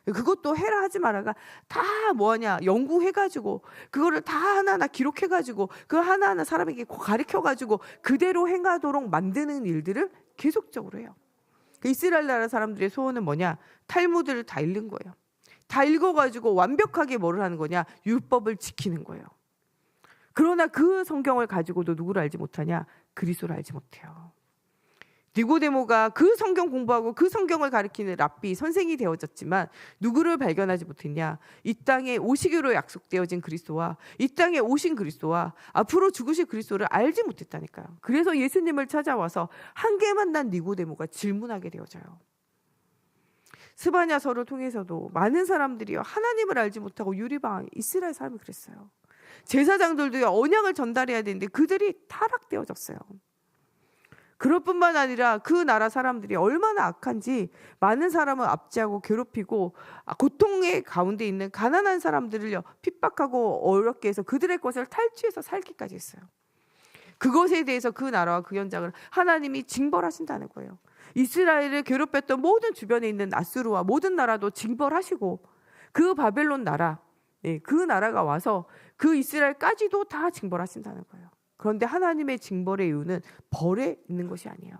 그것도 해라 하지 마라가 다 뭐하냐, 연구해가지고 그거를 다 하나하나 기록해가지고 그 하나하나 사람에게 가르쳐가지고 그대로 행하도록 만드는 일들을 계속적으로 해요. 이스라엘 나라 사람들의 소원은 뭐냐? 탈무드를 다 읽는 거예요. 다 읽어가지고 완벽하게 뭐를 하는 거냐? 율법을 지키는 거예요. 그러나 그 성경을 가지고도 누구를 알지 못하냐? 그리스도를 알지 못해요. 니고데모가 그 성경 공부하고 그 성경을 가리키는 랍비 선생이 되어졌지만 누구를 발견하지 못했냐? 이 땅에 오시기로 약속되어진 그리스도와 이 땅에 오신 그리스도와 앞으로 죽으실 그리스도를 알지 못했다니까요. 그래서 예수님을 찾아와서 한계 만난 니고데모가 질문하게 되어져요. 스바냐서를 통해서도 많은 사람들이요 하나님을 알지 못하고 유리방황, 이스라엘 사람이 그랬어요. 제사장들도요 언약을 전달해야 되는데 그들이 타락되어졌어요. 그럴 뿐만 아니라 그 나라 사람들이 얼마나 악한지 많은 사람을 압제하고 괴롭히고 고통의 가운데 있는 가난한 사람들을요 핍박하고 어렵게 해서 그들의 것을 탈취해서 살기까지 했어요. 그것에 대해서 그 나라와 그 현장을 하나님이 징벌하신다는 거예요. 이스라엘을 괴롭혔던 모든 주변에 있는 아수르와 모든 나라도 징벌하시고 그 바벨론 나라, 그 나라가 와서 그 이스라엘까지도 다 징벌하신다는 거예요. 그런데 하나님의 징벌의 이유는 벌에 있는 것이 아니에요.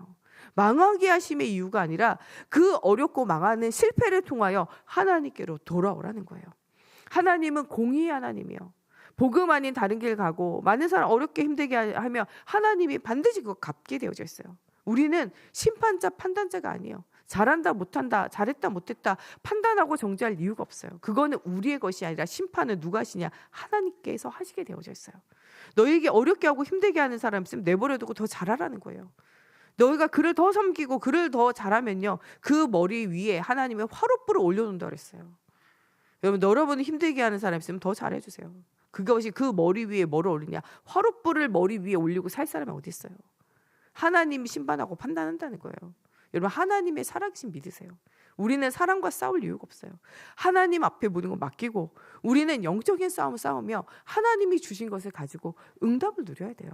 망하게 하심의 이유가 아니라 그 어렵고 망하는 실패를 통하여 하나님께로 돌아오라는 거예요. 하나님은 공의의 하나님이에요. 복음 아닌 다른 길 가고 많은 사람 어렵게 힘들게 하면 하나님이 반드시 그거 갚게 되어져 있어요. 우리는 심판자, 판단자가 아니에요. 잘한다, 못한다, 잘했다, 못했다 판단하고 정죄할 이유가 없어요. 그거는 우리의 것이 아니라 심판은 누가 하시냐? 하나님께서 하시게 되어져 있어요. 너에게 어렵게 하고 힘들게 하는 사람 있으면 내버려두고 더 잘하라는 거예요. 너희가 그를 더 섬기고 그를 더 잘하면요, 그 머리 위에 하나님의 화롯불을 올려놓는다 그랬어요. 여러분이 힘들게 하는 사람 있으면 더 잘해주세요. 그것이 그 머리 위에 뭐를 올리냐? 화롯불을 머리 위에 올리고 살 사람이 어디 있어요? 하나님이 심판하고 판단한다는 거예요. 여러분, 하나님의 살아계신 믿으세요. 우리는 사람과 싸울 이유가 없어요. 하나님 앞에 모든 걸 맡기고 우리는 영적인 싸움을 싸우며 하나님이 주신 것을 가지고 응답을 누려야 돼요.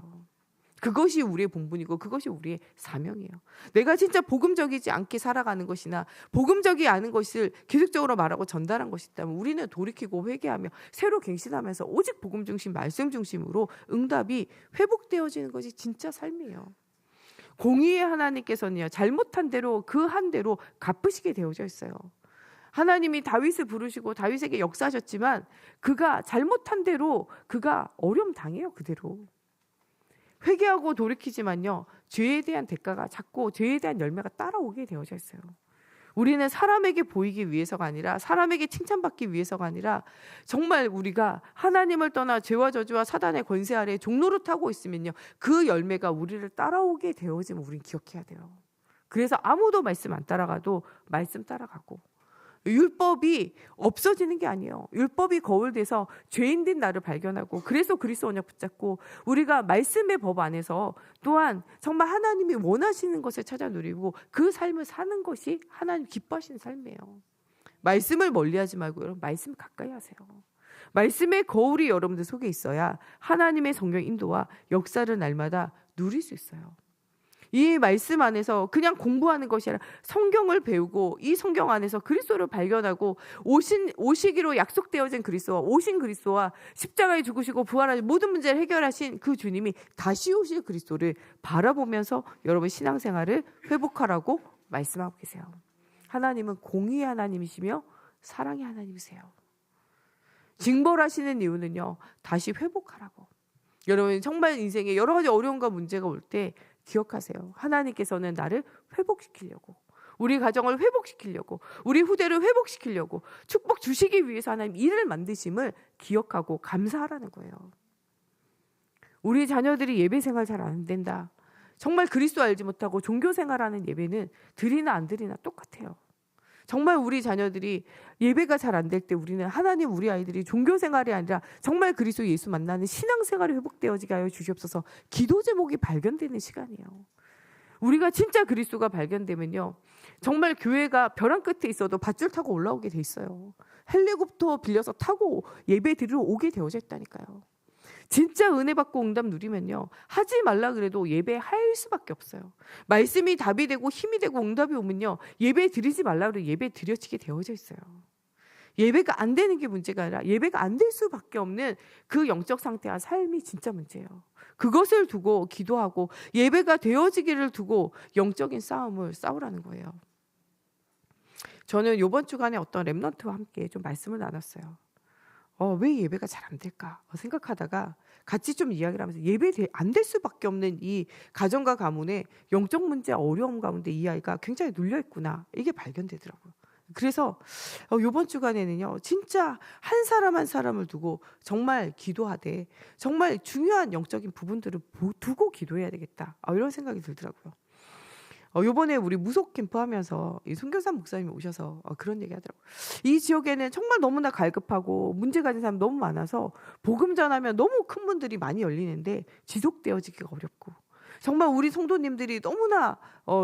그것이 우리의 본분이고 그것이 우리의 사명이에요. 내가 진짜 복음적이지 않게 살아가는 것이나 복음적이 않은 것을 계속적으로 말하고 전달한 것이 있다면 우리는 돌이키고 회개하며 새로 갱신하면서 오직 복음 중심, 말씀 중심으로 응답이 회복되어지는 것이 진짜 삶이에요. 공의의 하나님께서는요, 잘못한 대로 그 한 대로 갚으시게 되어져 있어요. 하나님이 다윗을 부르시고 다윗에게 역사하셨지만 그가 잘못한 대로 그가 어려움 당해요. 그대로. 회개하고 돌이키지만요, 죄에 대한 대가가 자꾸 죄에 대한 열매가 따라오게 되어져 있어요. 우리는 사람에게 보이기 위해서가 아니라 사람에게 칭찬받기 위해서가 아니라 정말 우리가 하나님을 떠나 죄와 저주와 사단의 권세 아래 종로를 타고 있으면요, 그 열매가 우리를 따라오게 되어지면 우린 기억해야 돼요. 그래서 아무도 말씀 안 따라가도 말씀 따라가고, 율법이 없어지는 게 아니에요. 율법이 거울돼서 죄인된 나를 발견하고 그래서 그리스도 언약 붙잡고 우리가 말씀의 법 안에서 또한 정말 하나님이 원하시는 것을 찾아 누리고 그 삶을 사는 것이 하나님 기뻐하시는 삶이에요. 말씀을 멀리하지 말고 여러분, 말씀 가까이 하세요. 말씀의 거울이 여러분들 속에 있어야 하나님의 성령 인도와 역사를 날마다 누릴 수 있어요. 이 말씀 안에서 그냥 공부하는 것이 아니라 성경을 배우고 이 성경 안에서 그리스도를 발견하고 오시기로 약속되어진 그리스도와 오신 그리스도와 십자가에 죽으시고 부활하신 모든 문제를 해결하신 그 주님이 다시 오실 그리스도를 바라보면서 여러분 신앙생활을 회복하라고 말씀하고 계세요. 하나님은 공의의 하나님이시며 사랑의 하나님이세요. 징벌하시는 이유는요, 다시 회복하라고. 여러분 정말 인생에 여러 가지 어려움과 문제가 올 때 기억하세요. 하나님께서는 나를 회복시키려고, 우리 가정을 회복시키려고, 우리 후대를 회복시키려고 축복 주시기 위해서 하나님 일을 만드심을 기억하고 감사하라는 거예요. 우리 자녀들이 예배 생활 잘 안 된다, 정말 그리스도 알지 못하고 종교 생활하는 예배는 드리나 안 드리나 똑같아요. 정말 우리 자녀들이 예배가 잘 안 될 때 우리는 하나님, 우리 아이들이 종교 생활이 아니라 정말 그리스도 예수 만나는 신앙 생활이 회복되어지게 하여 주시옵소서. 기도 제목이 발견되는 시간이에요. 우리가 진짜 그리스도가 발견되면요, 정말 교회가 벼랑 끝에 있어도 밧줄 타고 올라오게 돼 있어요. 헬리콥터 빌려서 타고 예배 드리러 오게 되어져 있다니까요. 진짜 은혜 받고 응답 누리면요, 하지 말라 그래도 예배할 수밖에 없어요. 말씀이 답이 되고 힘이 되고 응답이 오면요, 예배 드리지 말라 그래도 예배 드려지게 되어져 있어요. 예배가 안 되는 게 문제가 아니라 예배가 안 될 수밖에 없는 그 영적 상태와 삶이 진짜 문제예요. 그것을 두고 기도하고 예배가 되어지기를 두고 영적인 싸움을 싸우라는 거예요. 저는 이번 주간에 어떤 렘넌트와 함께 좀 말씀을 나눴어요. 왜 예배가 잘 안 될까 생각하다가 같이 좀 이야기를 하면서 예배 안 될 수밖에 없는 이 가정과 가문의 영적 문제, 어려움 가운데 이 아이가 굉장히 눌려 있구나, 이게 발견되더라고요. 그래서 이번 주간에는요, 진짜 한 사람 한 사람을 두고 정말 기도하되 정말 중요한 영적인 부분들을 두고 기도해야 되겠다, 이런 생각이 들더라고요. 요번에 우리 무속 캠프 하면서 이 손교산 목사님이 오셔서 그런 얘기 하더라고요. 이 지역에는 정말 너무나 갈급하고 문제 가진 사람 너무 많아서 복음 전하면 너무 큰 문들이 많이 열리는데 지속되어지기가 어렵고, 정말 우리 성도님들이 너무나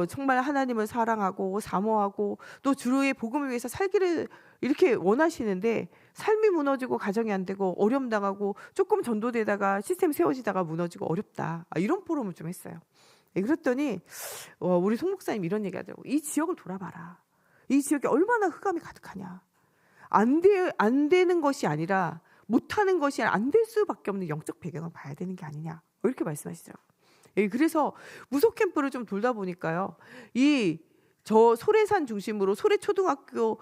정말 하나님을 사랑하고 사모하고 또 주의 복음을 위해서 살기를 이렇게 원하시는데 삶이 무너지고 가정이 안 되고 어려움 당하고 조금 전도되다가 시스템 세워지다가 무너지고 어렵다. 이런 포럼을 좀 했어요. 그랬더니 우리 송 목사님 이런 얘기 하더라고요. 이 지역을 돌아봐라. 이 지역에 얼마나 흑암이 가득하냐. 안 되는 것이 아니라 못하는 것이 아니라 안 될 수밖에 없는 영적 배경을 봐야 되는 게 아니냐. 이렇게 말씀하시더라고요. 그래서 무속 캠프를 좀 돌다 보니까요. 저 소래산 중심으로 소래초등학교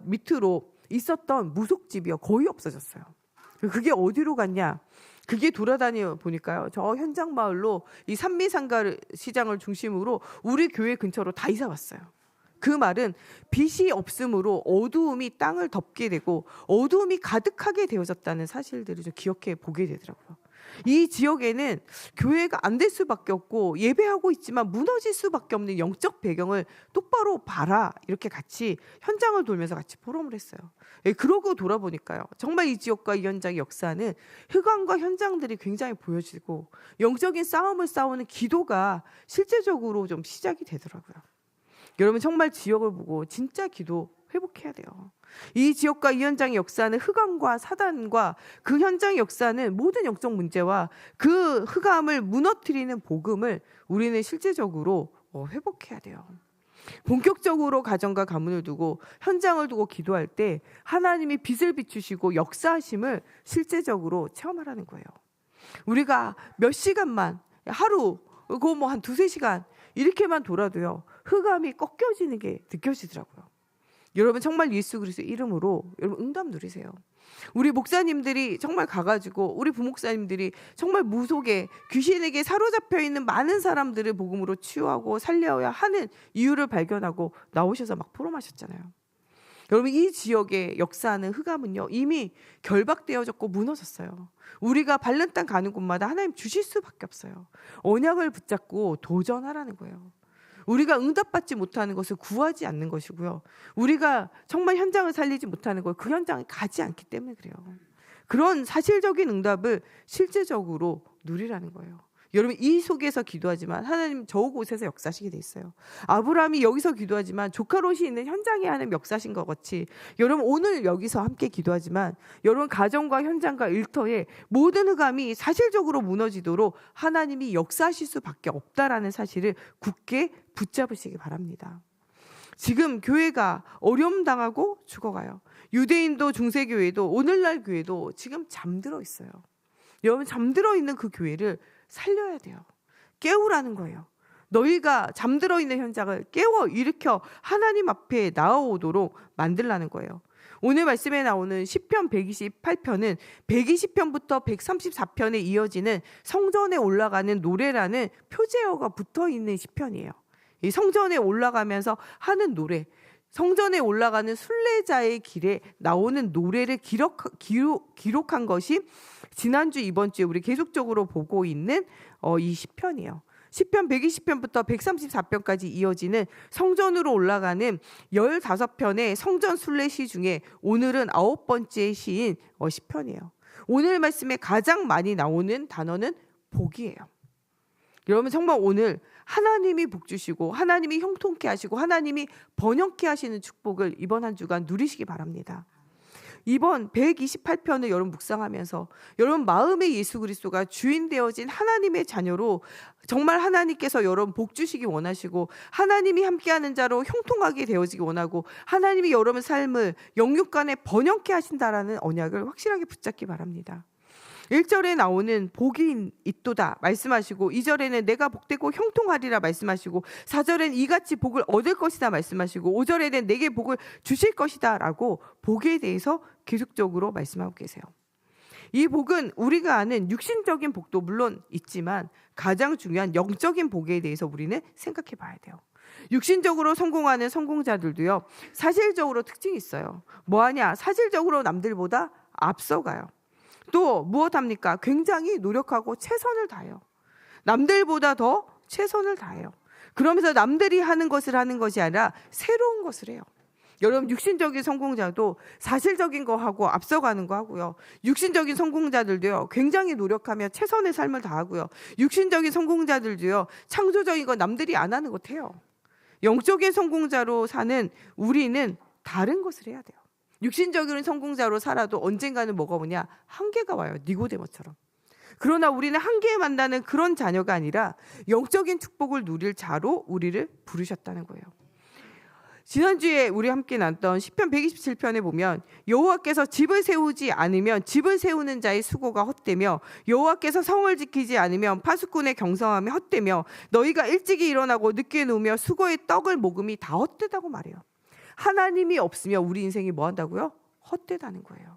밑으로 있었던 무속집이요. 거의 없어졌어요. 그게 어디로 갔냐. 그게 돌아다녀 보니까요. 저 현장 마을로 이 산미상가 시장을 중심으로 우리 교회 근처로 다 이사 왔어요. 그 말은 빛이 없으므로 어두움이 땅을 덮게 되고 어두움이 가득하게 되어졌다는 사실들을 좀 기억해 보게 되더라고요. 이 지역에는 교회가 안 될 수밖에 없고 예배하고 있지만 무너질 수밖에 없는 영적 배경을 똑바로 봐라. 이렇게 같이 현장을 돌면서 같이 포럼을 했어요. 그러고 돌아보니까요. 정말 이 지역과 이 현장의 역사는 흑암과 현장들이 굉장히 보여지고 영적인 싸움을 싸우는 기도가 실제적으로 좀 시작이 되더라고요. 여러분 정말 지역을 보고 진짜 기도 회복해야 돼요. 이 지역과 이 현장의 역사는 흑암과 사단과 그 현장의 역사는 모든 영적 문제와 그 흑암을 무너뜨리는 복음을 우리는 실제적으로 회복해야 돼요. 본격적으로 가정과 가문을 두고 현장을 두고 기도할 때 하나님이 빛을 비추시고 역사하심을 실제적으로 체험하라는 거예요. 우리가 몇 시간만 하루 그거 뭐 한 2-3시간 이렇게만 돌아도요. 흑암이 꺾여지는 게 느껴지더라고요. 여러분 정말 예수 그리스도 이름으로 여러분 응답 누리세요. 우리 목사님들이 정말 가가지고 우리 부목사님들이 정말 무속에 귀신에게 사로잡혀 있는 많은 사람들을 복음으로 치유하고 살려야 하는 이유를 발견하고 나오셔서 막 포럼하셨잖아요. 여러분 이 지역의 역사하는 흑암은요 이미 결박되어졌고 무너졌어요. 우리가 밟는 땅 가는 곳마다 하나님 주실 수밖에 없어요. 언약을 붙잡고 도전하라는 거예요. 우리가 응답받지 못하는 것을 구하지 않는 것이고요. 우리가 정말 현장을 살리지 못하는 걸 그 현장에 가지 않기 때문에 그래요. 그런 사실적인 응답을 실제적으로 누리라는 거예요. 여러분 이 속에서 기도하지만 하나님 저곳에서 역사하시게 돼 있어요. 아브라함이 여기서 기도하지만 조카 롯이 있는 현장에 하는 역사신 것 같이 여러분 오늘 여기서 함께 기도하지만 여러분 가정과 현장과 일터에 모든 흑암이 사실적으로 무너지도록 하나님이 역사하실 수밖에 없다라는 사실을 굳게 붙잡으시기 바랍니다. 지금 교회가 어려움 당하고 죽어가요. 유대인도 중세교회도 오늘날 교회도 지금 잠들어 있어요. 여러분 잠들어 있는 그 교회를 살려야 돼요. 깨우라는 거예요. 너희가 잠들어 있는 현장을 깨워 일으켜 하나님 앞에 나아오도록 만들라는 거예요. 오늘 말씀에 나오는 시편 128편은 120편부터 134편에 이어지는 성전에 올라가는 노래라는 표제어가 붙어있는 시편이에요. 이 성전에 올라가면서 하는 노래, 성전에 올라가는 순례자의 길에 나오는 노래를 기록한 것이 지난주 이번 주에 우리 계속적으로 보고 있는 이 시편이에요. 시편 120편부터 134편까지 이어지는 성전으로 올라가는 15편의 성전 순례시 중에 오늘은 9번째 시인 시편이에요. 오늘 말씀에 가장 많이 나오는 단어는 복이에요. 여러분 정말 오늘 하나님이 복 주시고 하나님이 형통케 하시고 하나님이 번영케 하시는 축복을 이번 한 주간 누리시기 바랍니다. 이번 128편을 여러분 묵상하면서 여러분 마음의 예수 그리스도가 주인 되어진 하나님의 자녀로 정말 하나님께서 여러분 복 주시기 원하시고 하나님이 함께하는 자로 형통하게 되어지기 원하고 하나님이 여러분 삶을 영육간에 번영케 하신다라는 언약을 확실하게 붙잡기 바랍니다. 1절에 나오는 복이 있도다 말씀하시고 2절에는 내가 복되고 형통하리라 말씀하시고 4절에는 이같이 복을 얻을 것이다 말씀하시고 5절에는 내게 복을 주실 것이다 라고 복에 대해서 계속적으로 말씀하고 계세요. 이 복은 우리가 아는 육신적인 복도 물론 있지만 가장 중요한 영적인 복에 대해서 우리는 생각해 봐야 돼요. 육신적으로 성공하는 성공자들도요 사실적으로 특징이 있어요. 뭐하냐? 사실적으로 남들보다 앞서가요. 또 무엇합니까? 굉장히 노력하고 최선을 다해요. 남들보다 더 최선을 다해요. 그러면서 남들이 하는 것을 하는 것이 아니라 새로운 것을 해요. 여러분 육신적인 성공자도 사실적인 거 하고 앞서가는 거 하고요. 육신적인 성공자들도요 굉장히 노력하며 최선의 삶을 다하고요. 육신적인 성공자들도요 창조적인 거 남들이 안 하는 것 해요. 영적인 성공자로 사는 우리는 다른 것을 해야 돼요. 육신적인 성공자로 살아도 언젠가는 뭐가 오냐? 한계가 와요. 니고데모처럼. 그러나 우리는 한계에 만나는 그런 자녀가 아니라 영적인 축복을 누릴 자로 우리를 부르셨다는 거예요. 지난주에 우리 함께 나눴던 시편 127편에 보면 여호와께서 집을 세우지 않으면 집을 세우는 자의 수고가 헛되며 여호와께서 성을 지키지 않으면 파수꾼의 경성함이 헛되며 너희가 일찍이 일어나고 늦게 누우며 수고의 떡을 먹음이 다 헛되다고 말해요. 하나님이 없으면 우리 인생이 뭐 한다고요? 헛되다는 거예요.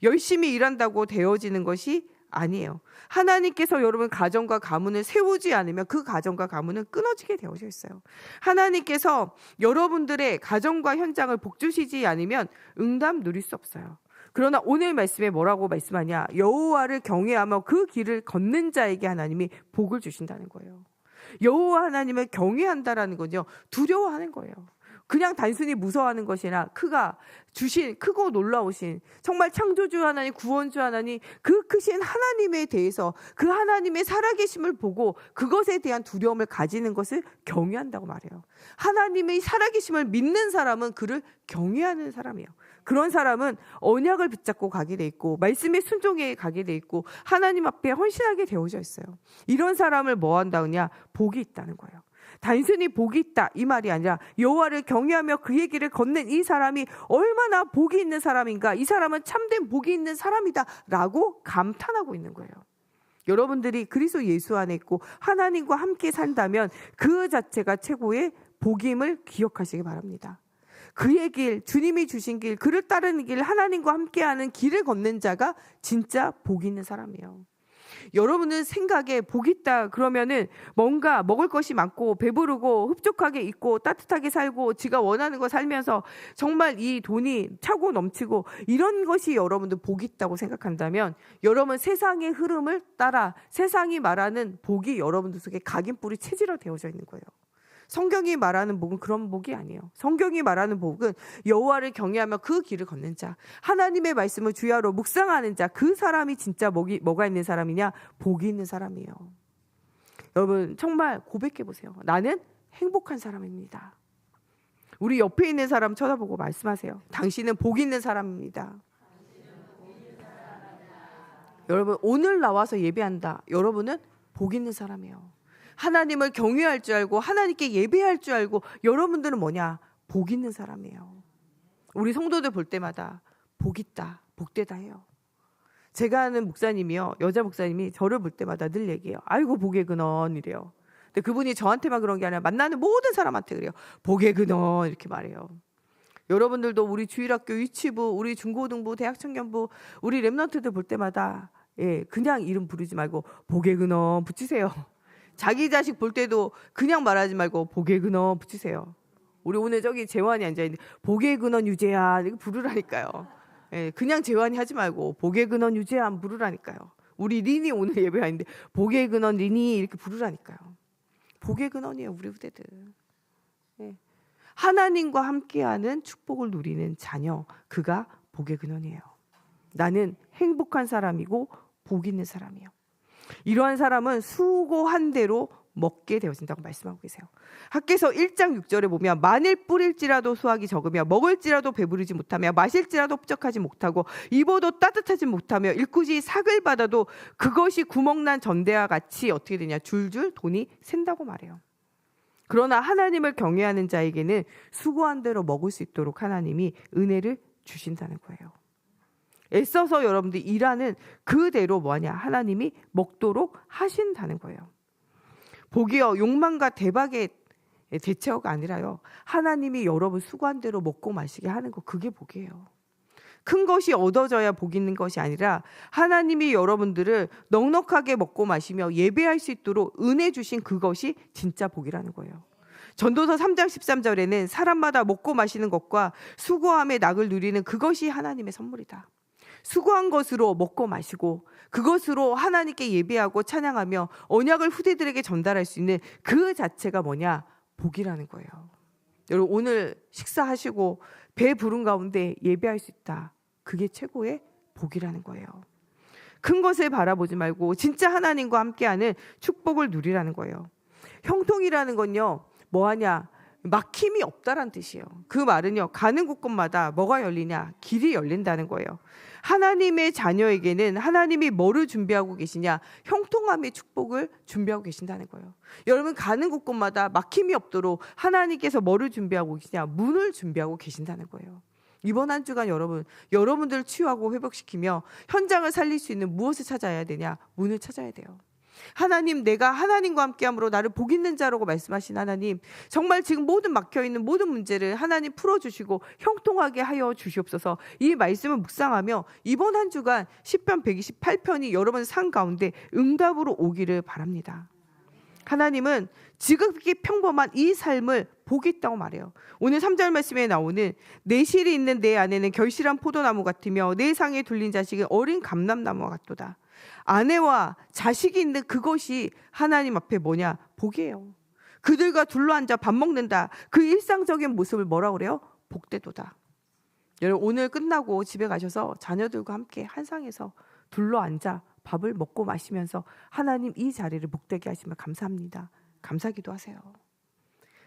열심히 일한다고 되어지는 것이 아니에요. 하나님께서 여러분 가정과 가문을 세우지 않으면 그 가정과 가문은 끊어지게 되어져 있어요. 하나님께서 여러분들의 가정과 현장을 복주시지 않으면 응답 누릴 수 없어요. 그러나 오늘 말씀에 뭐라고 말씀하냐? 여호와를 경외하며 그 길을 걷는 자에게 하나님이 복을 주신다는 거예요. 여호와 하나님을 경외한다라는 건요, 두려워하는 거예요. 그냥 단순히 무서워하는 것이 아니라 그가 주신 크고 놀라우신 정말 창조주 하나님, 구원주 하나님, 그 크신 하나님에 대해서 그 하나님의 살아계심을 보고 그것에 대한 두려움을 가지는 것을 경외한다고 말해요. 하나님의 살아계심을 믿는 사람은 그를 경외하는 사람이에요. 그런 사람은 언약을 붙잡고 가게 돼 있고 말씀에 순종해 가게 돼 있고 하나님 앞에 헌신하게 되어져 있어요. 이런 사람을 뭐 한다느냐? 복이 있다는 거예요. 단순히 복이 있다 이 말이 아니라 여호와를 경외하며 그의 길을 걷는 이 사람이 얼마나 복이 있는 사람인가, 이 사람은 참된 복이 있는 사람이다 라고 감탄하고 있는 거예요. 여러분들이 그리스도 예수 안에 있고 하나님과 함께 산다면 그 자체가 최고의 복임을 기억하시기 바랍니다. 그의 길, 주님이 주신 길, 그를 따르는 길, 하나님과 함께하는 길을 걷는 자가 진짜 복 있는 사람이에요. 여러분은 생각에 복이 있다 그러면은 뭔가 먹을 것이 많고 배부르고 흡족하게 있고 따뜻하게 살고 지가 원하는 거 살면서 정말 이 돈이 차고 넘치고 이런 것이 여러분들 복이 있다고 생각한다면 여러분 세상의 흐름을 따라 세상이 말하는 복이 여러분들 속에 각인뿌리 체질화 되어져 있는 거예요. 성경이 말하는 복은 그런 복이 아니에요. 성경이 말하는 복은 여호와를 경외하며 그 길을 걷는 자, 하나님의 말씀을 주야로 묵상하는 자, 그 사람이 진짜 뭐가 있는 사람이냐? 복이 있는 사람이에요. 여러분 정말 고백해 보세요. 나는 행복한 사람입니다. 우리 옆에 있는 사람 쳐다보고 말씀하세요. 당신은 복 있는 사람입니다. 여러분 오늘 나와서 예배한다. 여러분은 복 있는 사람이에요. 하나님을 경외할 줄 알고 하나님께 예배할 줄 알고 여러분들은 뭐냐? 복 있는 사람이에요. 우리 성도들 볼 때마다 복 있다, 복되다 해요. 제가 아는 목사님이요, 여자 목사님이 저를 볼 때마다 늘 얘기해요. 아이고 복의 근원 이래요. 근데 그분이 저한테만 그런 게 아니라 만나는 모든 사람한테 그래요. 복의 근원 이렇게 말해요. 여러분들도 우리 주일학교 유치부, 우리 중고등부, 대학청년부, 우리 랩런트들 볼 때마다 그냥 이름 부르지 말고 복의 근원 붙이세요. 자기 자식 볼 때도 그냥 말하지 말고 복의 근원 붙이세요. 우리 오늘 저기 재환이 앉아있는데 복의 근원 유재한 이거 부르라니까요. 그냥 재환이 하지 말고 복의 근원 유재한 부르라니까요. 우리 린이 오늘 예배하는데 복의 근원 린이 이렇게 부르라니까요. 복의 근원이에요 우리 후대들. 하나님과 함께하는 축복을 누리는 자녀, 그가 복의 근원이에요. 나는 행복한 사람이고 복 있는 사람이에요. 이러한 사람은 수고한 대로 먹게 되어진다고 말씀하고 계세요. 학개서 1장 6절에 보면 만일 뿌릴지라도 수확이 적으며 먹을지라도 배부르지 못하며 마실지라도 흡족하지 못하고 입어도 따뜻하지 못하며 일꾼이 삭을 받아도 그것이 구멍난 전대와 같이 어떻게 되냐? 줄줄 돈이 샌다고 말해요. 그러나 하나님을 경외하는 자에게는 수고한 대로 먹을 수 있도록 하나님이 은혜를 주신다는 거예요. 애써서 여러분들이 일하는 그대로 뭐냐? 하나님이 먹도록 하신다는 거예요. 복이요, 욕망과 대박의 대체어가 아니라요, 하나님이 여러분 수고한 대로 먹고 마시게 하는 거, 그게 복이에요. 큰 것이 얻어져야 복 있는 것이 아니라 하나님이 여러분들을 넉넉하게 먹고 마시며 예배할 수 있도록 은혜 주신 그것이 진짜 복이라는 거예요. 전도서 3장 13절에는 사람마다 먹고 마시는 것과 수고함의 낙을 누리는 그것이 하나님의 선물이다. 수고한 것으로 먹고 마시고 그것으로 하나님께 예배하고 찬양하며 언약을 후대들에게 전달할 수 있는 그 자체가 뭐냐? 복이라는 거예요. 여러분 오늘 식사하시고 배 부른 가운데 예배할 수 있다. 그게 최고의 복이라는 거예요. 큰 것을 바라보지 말고 진짜 하나님과 함께하는 축복을 누리라는 거예요. 형통이라는 건요, 뭐하냐? 막힘이 없다란 뜻이에요. 그 말은요, 가는 곳곳마다 뭐가 열리냐? 길이 열린다는 거예요. 하나님의 자녀에게는 하나님이 뭐를 준비하고 계시냐? 형통함의 축복을 준비하고 계신다는 거예요. 여러분, 가는 곳곳마다 막힘이 없도록 하나님께서 뭐를 준비하고 계시냐? 문을 준비하고 계신다는 거예요. 이번 한 주간 여러분들을 치유하고 회복시키며 현장을 살릴 수 있는 무엇을 찾아야 되냐? 문을 찾아야 돼요. 하나님, 내가 하나님과 함께함으로 나를 복 있는 자라고 말씀하신 하나님, 정말 지금 모든 막혀있는 모든 문제를 하나님 풀어주시고 형통하게 하여 주시옵소서. 이 말씀을 묵상하며 이번 한 주간 시편 128편이 여러분 삶 가운데 응답으로 오기를 바랍니다. 하나님은 지극히 평범한 이 삶을 복이 있다고 말해요. 오늘 3절 말씀에 나오는 내 실이 있는 내 안에는 결실한 포도나무 같으며 내 상에 둘린 자식은 어린 감람나무와 같도다. 아내와 자식이 있는 그것이 하나님 앞에 뭐냐? 복이에요. 그들과 둘러앉아 밥 먹는다. 그 일상적인 모습을 뭐라고 그래요? 복되도다. 여러분, 오늘 끝나고 집에 가셔서 자녀들과 함께 한 상에서 둘러앉아 밥을 먹고 마시면서 하나님 이 자리를 복되게 하시면 감사합니다. 감사기도 하세요.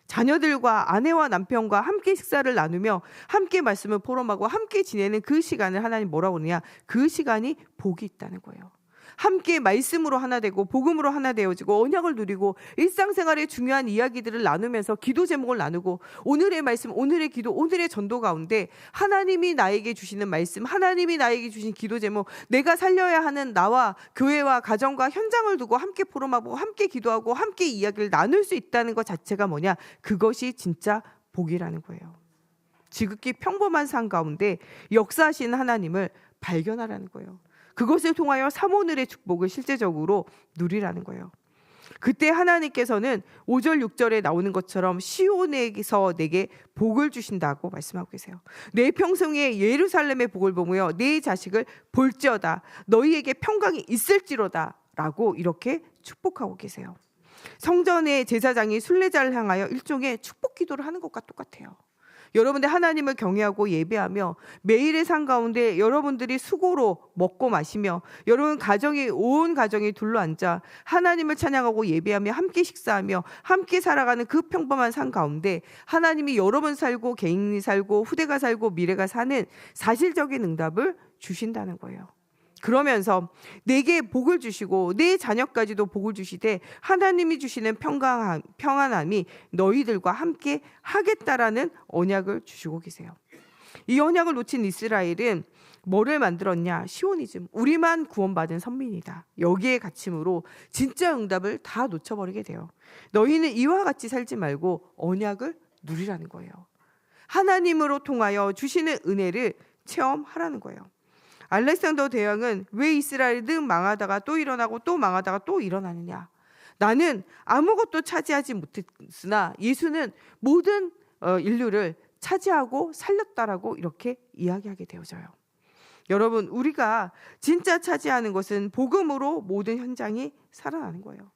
자녀들과 아내와 남편과 함께 식사를 나누며 함께 말씀을 포럼하고 함께 지내는 그 시간을 하나님 뭐라고 그러냐? 그 시간이 복이 있다는 거예요. 함께 말씀으로 하나 되고 복음으로 하나 되어지고 언약을 누리고 일상생활의 중요한 이야기들을 나누면서 기도 제목을 나누고 오늘의 말씀, 오늘의 기도, 오늘의 전도 가운데 하나님이 나에게 주시는 말씀, 하나님이 나에게 주신 기도 제목, 내가 살려야 하는 나와 교회와 가정과 현장을 두고 함께 포럼하고 함께 기도하고 함께 이야기를 나눌 수 있다는 것 자체가 뭐냐? 그것이 진짜 복이라는 거예요. 지극히 평범한 삶 가운데 역사하시는 하나님을 발견하라는 거예요. 그것을 통하여 삼오늘의 축복을 실제적으로 누리라는 거예요. 그때 하나님께서는 5절 6절에 나오는 것처럼 시온에서 내게 복을 주신다고 말씀하고 계세요. 내 평생에 예루살렘의 복을 보며 내 자식을 볼지어다. 너희에게 평강이 있을지로다 라고 이렇게 축복하고 계세요. 성전의 제사장이 순례자를 향하여 일종의 축복 기도를 하는 것과 똑같아요. 여러분들 하나님을 경외하고 예배하며 매일의 삶 가운데 여러분들이 수고로 먹고 마시며 여러분 온 가정이 둘러앉아 하나님을 찬양하고 예배하며 함께 식사하며 함께 살아가는 그 평범한 삶 가운데 하나님이 여러분 살고 개인이 살고 후대가 살고 미래가 사는 사실적인 응답을 주신다는 거예요. 그러면서 내게 복을 주시고 내 자녀까지도 복을 주시되 하나님이 주시는 평안함이 너희들과 함께 하겠다라는 언약을 주시고 계세요. 이 언약을 놓친 이스라엘은 뭐를 만들었냐? 시오니즘, 우리만 구원받은 선민이다. 여기에 갇힘으로 진짜 응답을 다 놓쳐버리게 돼요. 너희는 이와 같이 살지 말고 언약을 누리라는 거예요. 하나님으로 통하여 주시는 은혜를 체험하라는 거예요. 알렉산더 대왕은 왜 이스라엘이 늘 망하다가 또 일어나고 또 망하다가 또 일어나느냐? 나는 아무것도 차지하지 못했으나 예수는 모든 인류를 차지하고 살렸다라고 이렇게 이야기하게 되어져요. 여러분, 우리가 진짜 차지하는 것은 복음으로 모든 현장이 살아나는 거예요.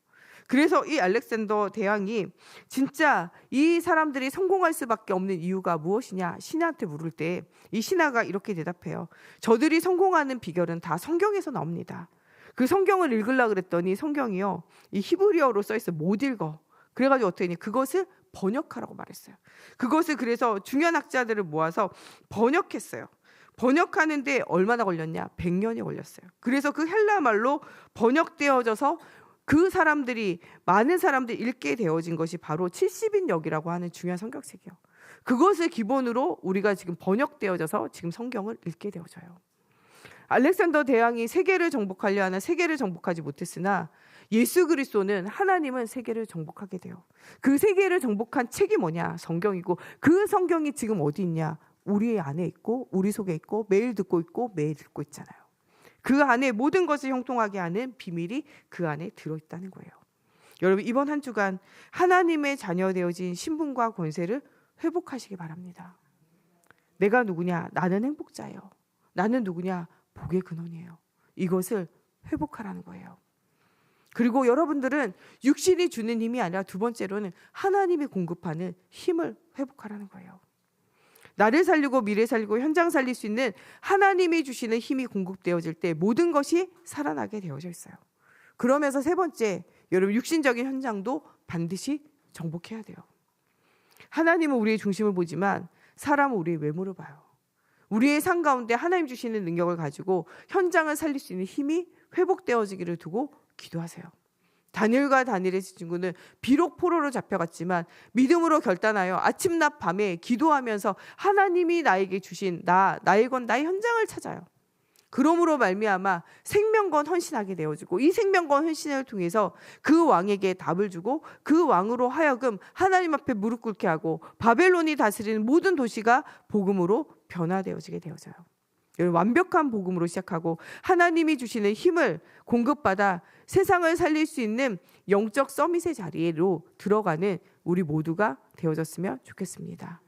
그래서 이 알렉산더 대왕이 진짜 이 사람들이 성공할 수밖에 없는 이유가 무엇이냐? 신하한테 물을 때 이 신하가 이렇게 대답해요. 저들이 성공하는 비결은 다 성경에서 나옵니다. 그 성경을 읽으려고 그랬더니 성경이요, 이 히브리어로 써있어 못 읽어. 그래가지고 어떻게 했냐? 그것을 번역하라고 말했어요. 그것을 그래서 중요한 학자들을 모아서 번역했어요. 번역하는데 얼마나 걸렸냐? 100년이 걸렸어요. 그래서 그 헬라 말로 번역되어져서 그 사람들이 많은 사람들이 읽게 되어진 것이 바로 70인역이라고 하는 중요한 성경책이에요. 그것을 기본으로 우리가 지금 번역되어져서 지금 성경을 읽게 되어져요. 알렉산더 대왕이 세계를 정복하려 하나 세계를 정복하지 못했으나 예수 그리스도는 하나님은 세계를 정복하게 돼요. 그 세계를 정복한 책이 뭐냐? 성경이고 그 성경이 지금 어디 있냐? 우리 안에 있고 우리 속에 있고 매일 듣고 있고 매일 읽고 있잖아요. 그 안에 모든 것을 형통하게 하는 비밀이 그 안에 들어있다는 거예요. 여러분, 이번 한 주간 하나님의 자녀 되어진 신분과 권세를 회복하시기 바랍니다. 내가 누구냐? 나는 행복자예요. 나는 누구냐? 복의 근원이에요. 이것을 회복하라는 거예요. 그리고 여러분들은 육신이 주는 힘이 아니라 두 번째로는 하나님이 공급하는 힘을 회복하라는 거예요. 나를 살리고 미래 살리고 현장 살릴 수 있는 하나님이 주시는 힘이 공급되어질 때 모든 것이 살아나게 되어져 있어요. 그러면서 세 번째, 여러분 육신적인 현장도 반드시 정복해야 돼요. 하나님은 우리의 중심을 보지만 사람은 우리의 외모를 봐요. 우리의 삶 가운데 하나님 주시는 능력을 가지고 현장을 살릴 수 있는 힘이 회복되어지기를 두고 기도하세요. 다니엘과 다니엘의 친구는 비록 포로로 잡혀갔지만 믿음으로 결단하여 아침낮 밤에 기도하면서 하나님이 나에게 주신 나의 건 나의 현장을 찾아요. 그러므로 말미암아 생명건 헌신하게 되어지고 이 생명건 헌신을 통해서 그 왕에게 답을 주고 그 왕으로 하여금 하나님 앞에 무릎 꿇게 하고 바벨론이 다스리는 모든 도시가 복음으로 변화되어지게 되어져요. 완벽한 복음으로 시작하고 하나님이 주시는 힘을 공급받아 세상을 살릴 수 있는 영적 서밋의 자리로 들어가는 우리 모두가 되어졌으면 좋겠습니다.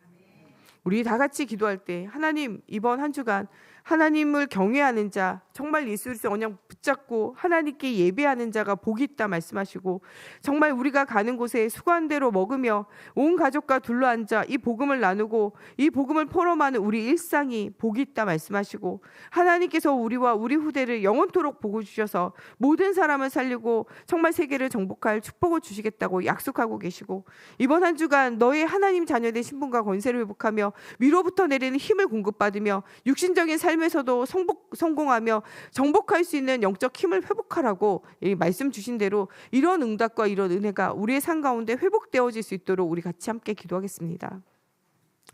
우리 다 같이 기도할 때 하나님, 이번 한 주간 하나님을 경외하는 자, 정말 예수 그리스도의 언약 붙잡고 하나님께 예배하는 자가 복이 있다 말씀하시고, 정말 우리가 가는 곳에 수고한 대로 먹으며 온 가족과 둘러앉아 이 복음을 나누고 이 복음을 포럼하는 우리 일상이 복이 있다 말씀하시고, 하나님께서 우리와 우리 후대를 영원토록 복을 주셔서 모든 사람을 살리고 정말 세계를 정복할 축복을 주시겠다고 약속하고 계시고, 이번 한 주간 너의 하나님 자녀된 신분과 권세를 회복하며 위로부터 내리는 힘을 공급받으며 육신적인 삶에서도 성공하며 정복할 수 있는 영적 힘을 회복하라고 말씀 주신 대로 이런 응답과 이런 은혜가 우리의 삶 가운데 회복되어질 수 있도록 우리 같이 함께 기도하겠습니다.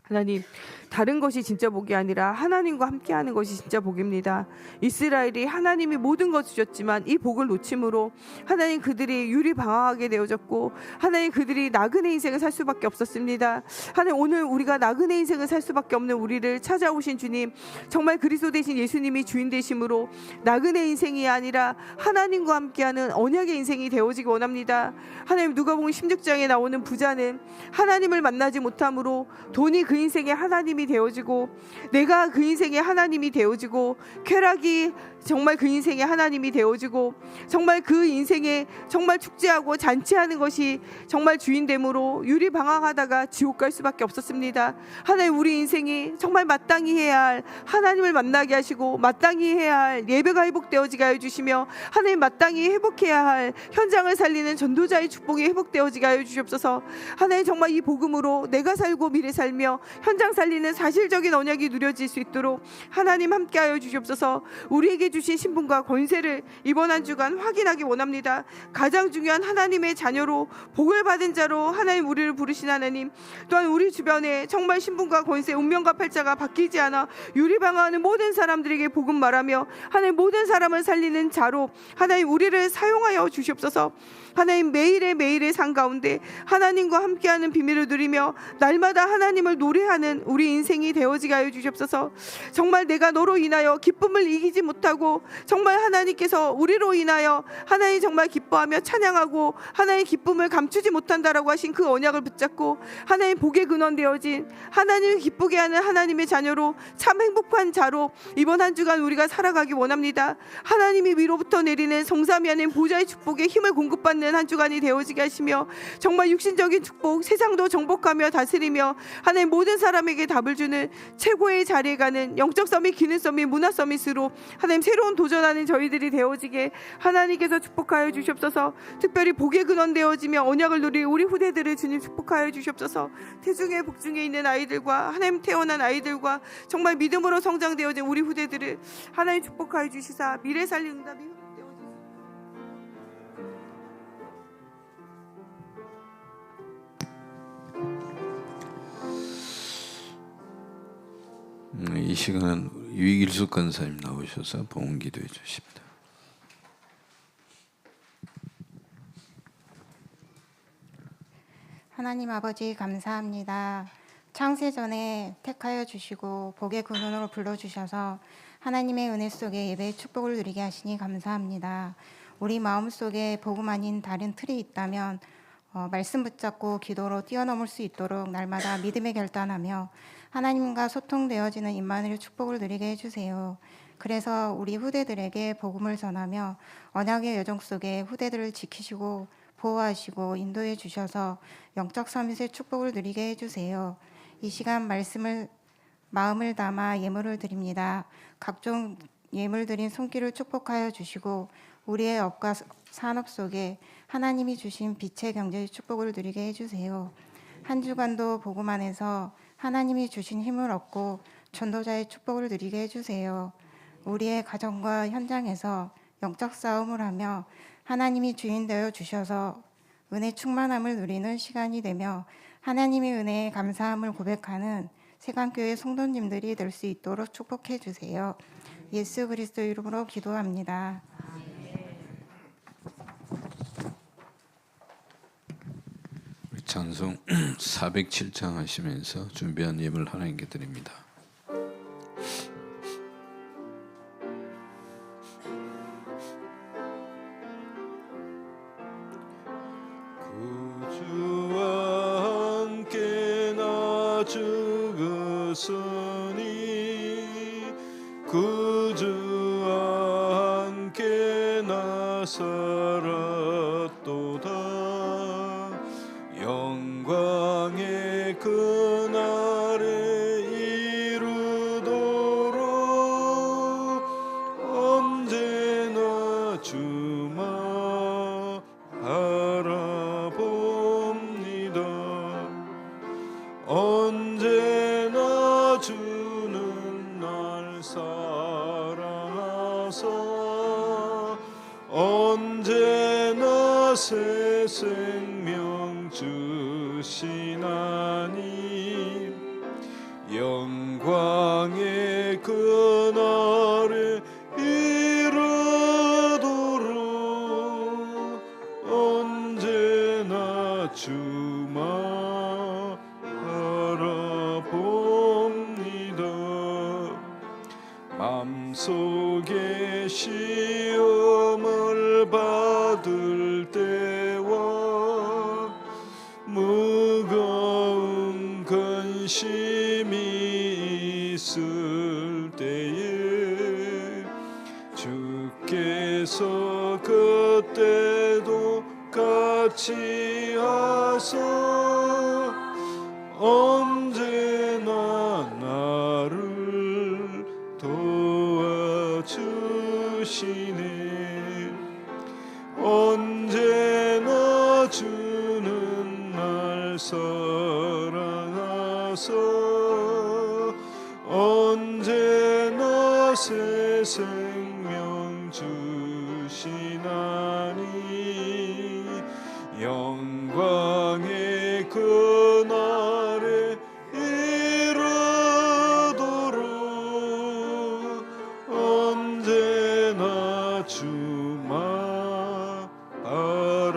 하나님, 다른 것이 진짜 복이 아니라 하나님과 함께하는 것이 진짜 복입니다. 이스라엘이 하나님이 모든 것 주셨지만 이 복을 놓침으로 하나님 그들이 유리방황하게 되어졌고 하나님 그들이 나그네 인생을 살 수밖에 없었습니다. 하나님, 오늘 우리가 나그네 인생을 살 수밖에 없는 우리를 찾아오신 주님, 정말 그리스도 되신 예수님이 주인 되심으로 나그네 인생이 아니라 하나님과 함께하는 언약의 인생이 되어지기 원합니다. 하나님, 누가복음 16장에 나오는 부자는 하나님을 만나지 못함으로 돈이 그 인생의 하나님이 되어지고 내가 그 인생의 하나님이 되어지고 쾌락이 정말 그 인생의 하나님이 되어지고 정말 그 인생에 정말 축제하고 잔치하는 것이 정말 주인됨으로 유리방황하다가 지옥 갈 수밖에 없었습니다. 하나님, 우리 인생이 정말 마땅히 해야 할 하나님을 만나게 하시고 마땅히 해야 할 예배가 회복되어지게 하여 주시며 하나님, 마땅히 회복해야 할 현장을 살리는 전도자의 축복이 회복되어지게 하여 주시옵소서. 하나님, 정말 이 복음으로 내가 살고 미래 살며 현장 살리는 사실적인 언약이 누려질 수 있도록 하나님 함께하여 주시옵소서. 우리에게 주신 신분과 권세를 이번 한 주간 확인하기 원합니다. 가장 중요한 하나님의 자녀로 복을 받은 자로 하나님 우리를 부르신 하나님, 또한 우리 주변에 정말 신분과 권세, 운명과 팔자가 바뀌지 않아 유리방황하는 모든 사람들에게 복음 말하며 하나님 모든 사람을 살리는 자로 하나님 우리를 사용하여 주시옵소서. 하나님, 매일의 삶 가운데 하나님과 함께하는 비밀을 누리며 날마다 하나님을 노래하는 우리 인생이 되어지게 하여 주시옵소서. 정말 내가 너로 인하여 기쁨을 이기지 못하고 정말 하나님께서 우리로 인하여 하나님 정말 기뻐하며 찬양하고 하나님 기쁨을 감추지 못한다라고 하신 그 언약을 붙잡고 하나님 복의 근원 되어진 하나님을 기쁘게 하는 하나님의 자녀로 참 행복한 자로 이번 한 주간 우리가 살아가기 원합니다. 하나님이 위로부터 내리는 성삼위 하나님 보좌의 축복에 힘을 공급받는 한 주간이 되어지게 하시며 정말 육신적인 축복, 세상도 정복하며 다스리며 하나님 모든 사람에게 답을 주는 최고의 자리에 가는 영적 서밋, 기능 서밋, 문화 서밋으로 하나님 새로운 도전하는 저희들이 되어지게 하나님께서 축복하여 주시옵소서. 특별히 복의 근원 되어지며 언약을 누릴 우리 후대들을 주님 축복하여 주시옵소서. 태중에 복중에 있는 아이들과 하나님 태어난 아이들과 정말 믿음으로 성장되어진 우리 후대들을 하나님 축복하여 주시사 미래 살릴 응답이 이 시간은 유익일숙 권사님 나오셔서 봉헌 기도해 주십니다. 하나님 아버지, 감사합니다. 창세전에 택하여 주시고 복의 근원으로 불러주셔서 하나님의 은혜 속에 예배의 축복을 누리게 하시니 감사합니다. 우리 마음속에 복음 아닌 다른 틀이 있다면 말씀 붙잡고 기도로 뛰어넘을 수 있도록 날마다 믿음의 결단하며 하나님과 소통되어지는 임마누엘 축복을 누리게 해주세요. 그래서 우리 후대들에게 복음을 전하며 언약의 여정 속에 후대들을 지키시고 보호하시고 인도해 주셔서 영적 서밋의 축복을 누리게 해주세요. 이 시간 마음을 담아 예물을 드립니다. 각종 예물 드린 손길을 축복하여 주시고 우리의 업과 산업 속에 하나님이 주신 빛의 경제의 축복을 누리게 해주세요. 한 주간도 복음 안에서 하나님이 주신 힘을 얻고 전도자의 축복을 누리게 해주세요. 우리의 가정과 현장에서 영적 싸움을 하며 하나님이 주인 되어 주셔서 은혜 충만함을 누리는 시간이 되며 하나님의 은혜에 감사함을 고백하는 세강교회 성도님들이 될 수 있도록 축복해 주세요. 예수 그리스도 이름으로 기도합니다. 찬송 407장 하시면서 준비한 예물 하나님께 드립니다. 구주와 함께 나 죽었으니 구주와 함께 나 살았도다. 영광의 그날에 이르도록 언제나 주만 바라봅니다. 언제나 주는 날 사랑하사 언제나 새 생명 주시나니 영광의 그날에 이르도록 언제나 주만 바라봅니다. 맘속에 시험을 받을 때와 무거운 근심이 있을 때에 주께서 그때도 같이 하사 언제나 나를 도와주시네. 언제나 주는 날 사랑하사 언제나 새 생명 주시나니 영광의 그날에 이르도록 언제나 주만 바라봅니다.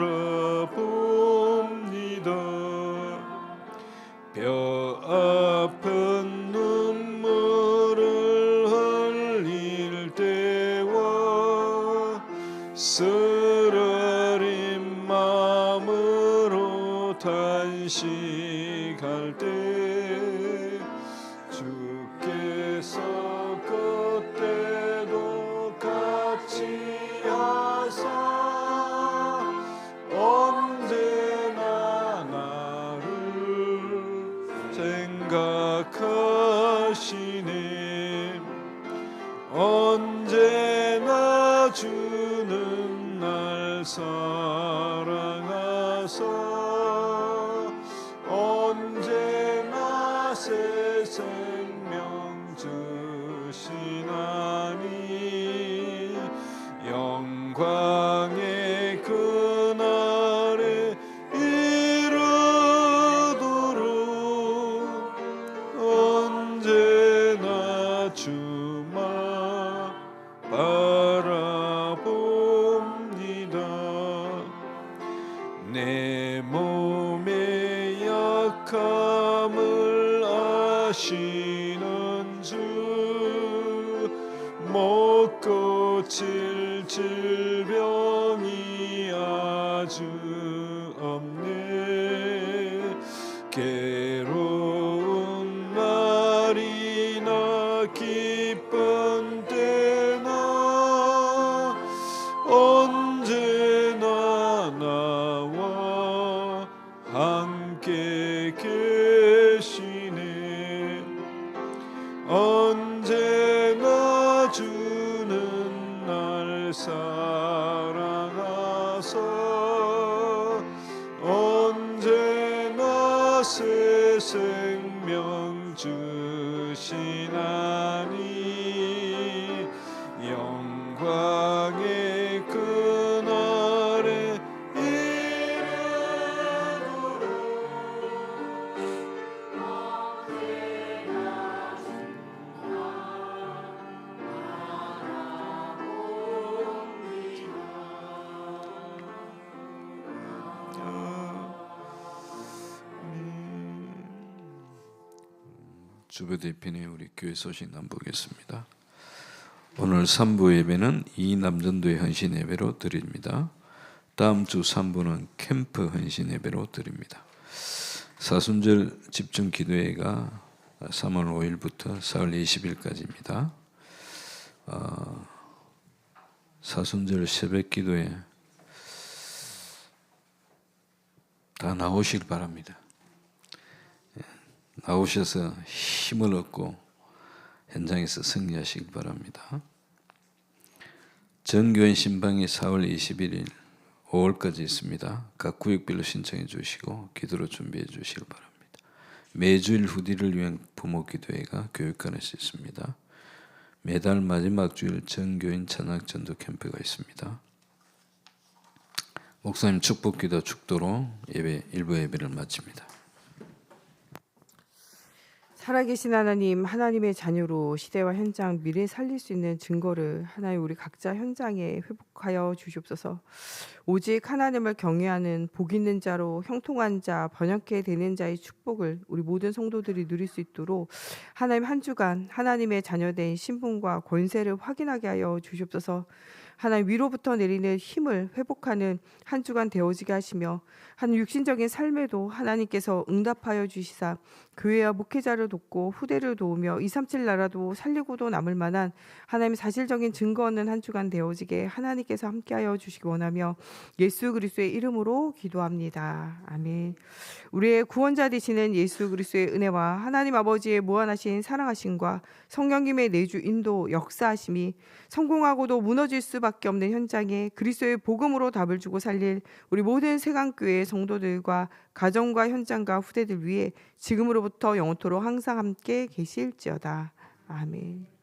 뼈 아픈 눈물을 흘릴 때와 쓰라린 마음으로 탄식할 때 주께서 그때도 같이 하사 언제나 나를 생각하시네. 언제나 주는 날 사랑하사 언제나 새 생명 주시나니 영광의 그날에 이르도록 언제나 주만 바라봅니다. 내 몸의 약함을 아시는 주 못 고칠 질병이 아주 없네. 괴로운 날이나 기쁜 때나 언제나 나와 함께 계시네. 언제나 주는 날 사랑하사 언제나 새 되시나니 영광의 그날에 주보 대표님 우리 교회 소식 한번 보겠습니다. 오늘 3부 예배는 이남전도의 헌신 예배로 드립니다. 다음 주 3부는 캠프 헌신 예배로 드립니다. 사순절 집중 기도회가 3월 5일부터 4월 20일까지입니다. 사순절 새벽 기도회 다 나오시길 바랍니다. 나오셔서 힘을 얻고 현장에서 승리하시길 바랍니다. 전교인 신방이 4월 21일 5월까지 있습니다. 각 구역별로 신청해 주시고 기도로 준비해 주시길 바랍니다. 매주일 후디를 위한 부모 기도회가 교육관에서 있습니다. 매달 마지막 주일 전교인 찬양 전도 캠프가 있습니다. 목사님 축복기도 축도로 일부 예배를 마칩니다. 살아계신 하나님, 하나님의 자녀로 시대와 현장, 미래 살릴 수 있는 증거를 하나님 우리 각자 현장에 회복하여 주시옵소서. 오직 하나님을 경외하는 복 있는 자로 형통한 자, 번영케 되는 자의 축복을 우리 모든 성도들이 누릴 수 있도록 하나님 한 주간 하나님의 자녀된 신분과 권세를 확인하게 하여 주시옵소서. 하나님 위로부터 내리는 힘을 회복하는 한 주간 되어지게 하시며 한 육신적인 삶에도 하나님께서 응답하여 주시사 교회와 목회자를 돕고 후대를 도우며 237 나라도 살리고도 남을 만한 하나님의 사실적인 증거 얻는 한 주간 되어지게 하나님께서 함께하여 주시기 원하며 예수 그리스도의 이름으로 기도합니다. 아멘. 우리의 구원자 되시는 예수 그리스도의 은혜와 하나님 아버지의 무한하신 사랑하심과 성령님의 내주 인도 역사하심이 성공하고도 무너질 수밖에 없는 현장에 그리스도의 복음으로 답을 주고 살릴 우리 모든 세강교회 성도들과 가정과 현장과 후대들 위해 지금으로부터 영원토록 항상 함께 계실지어다. 아멘.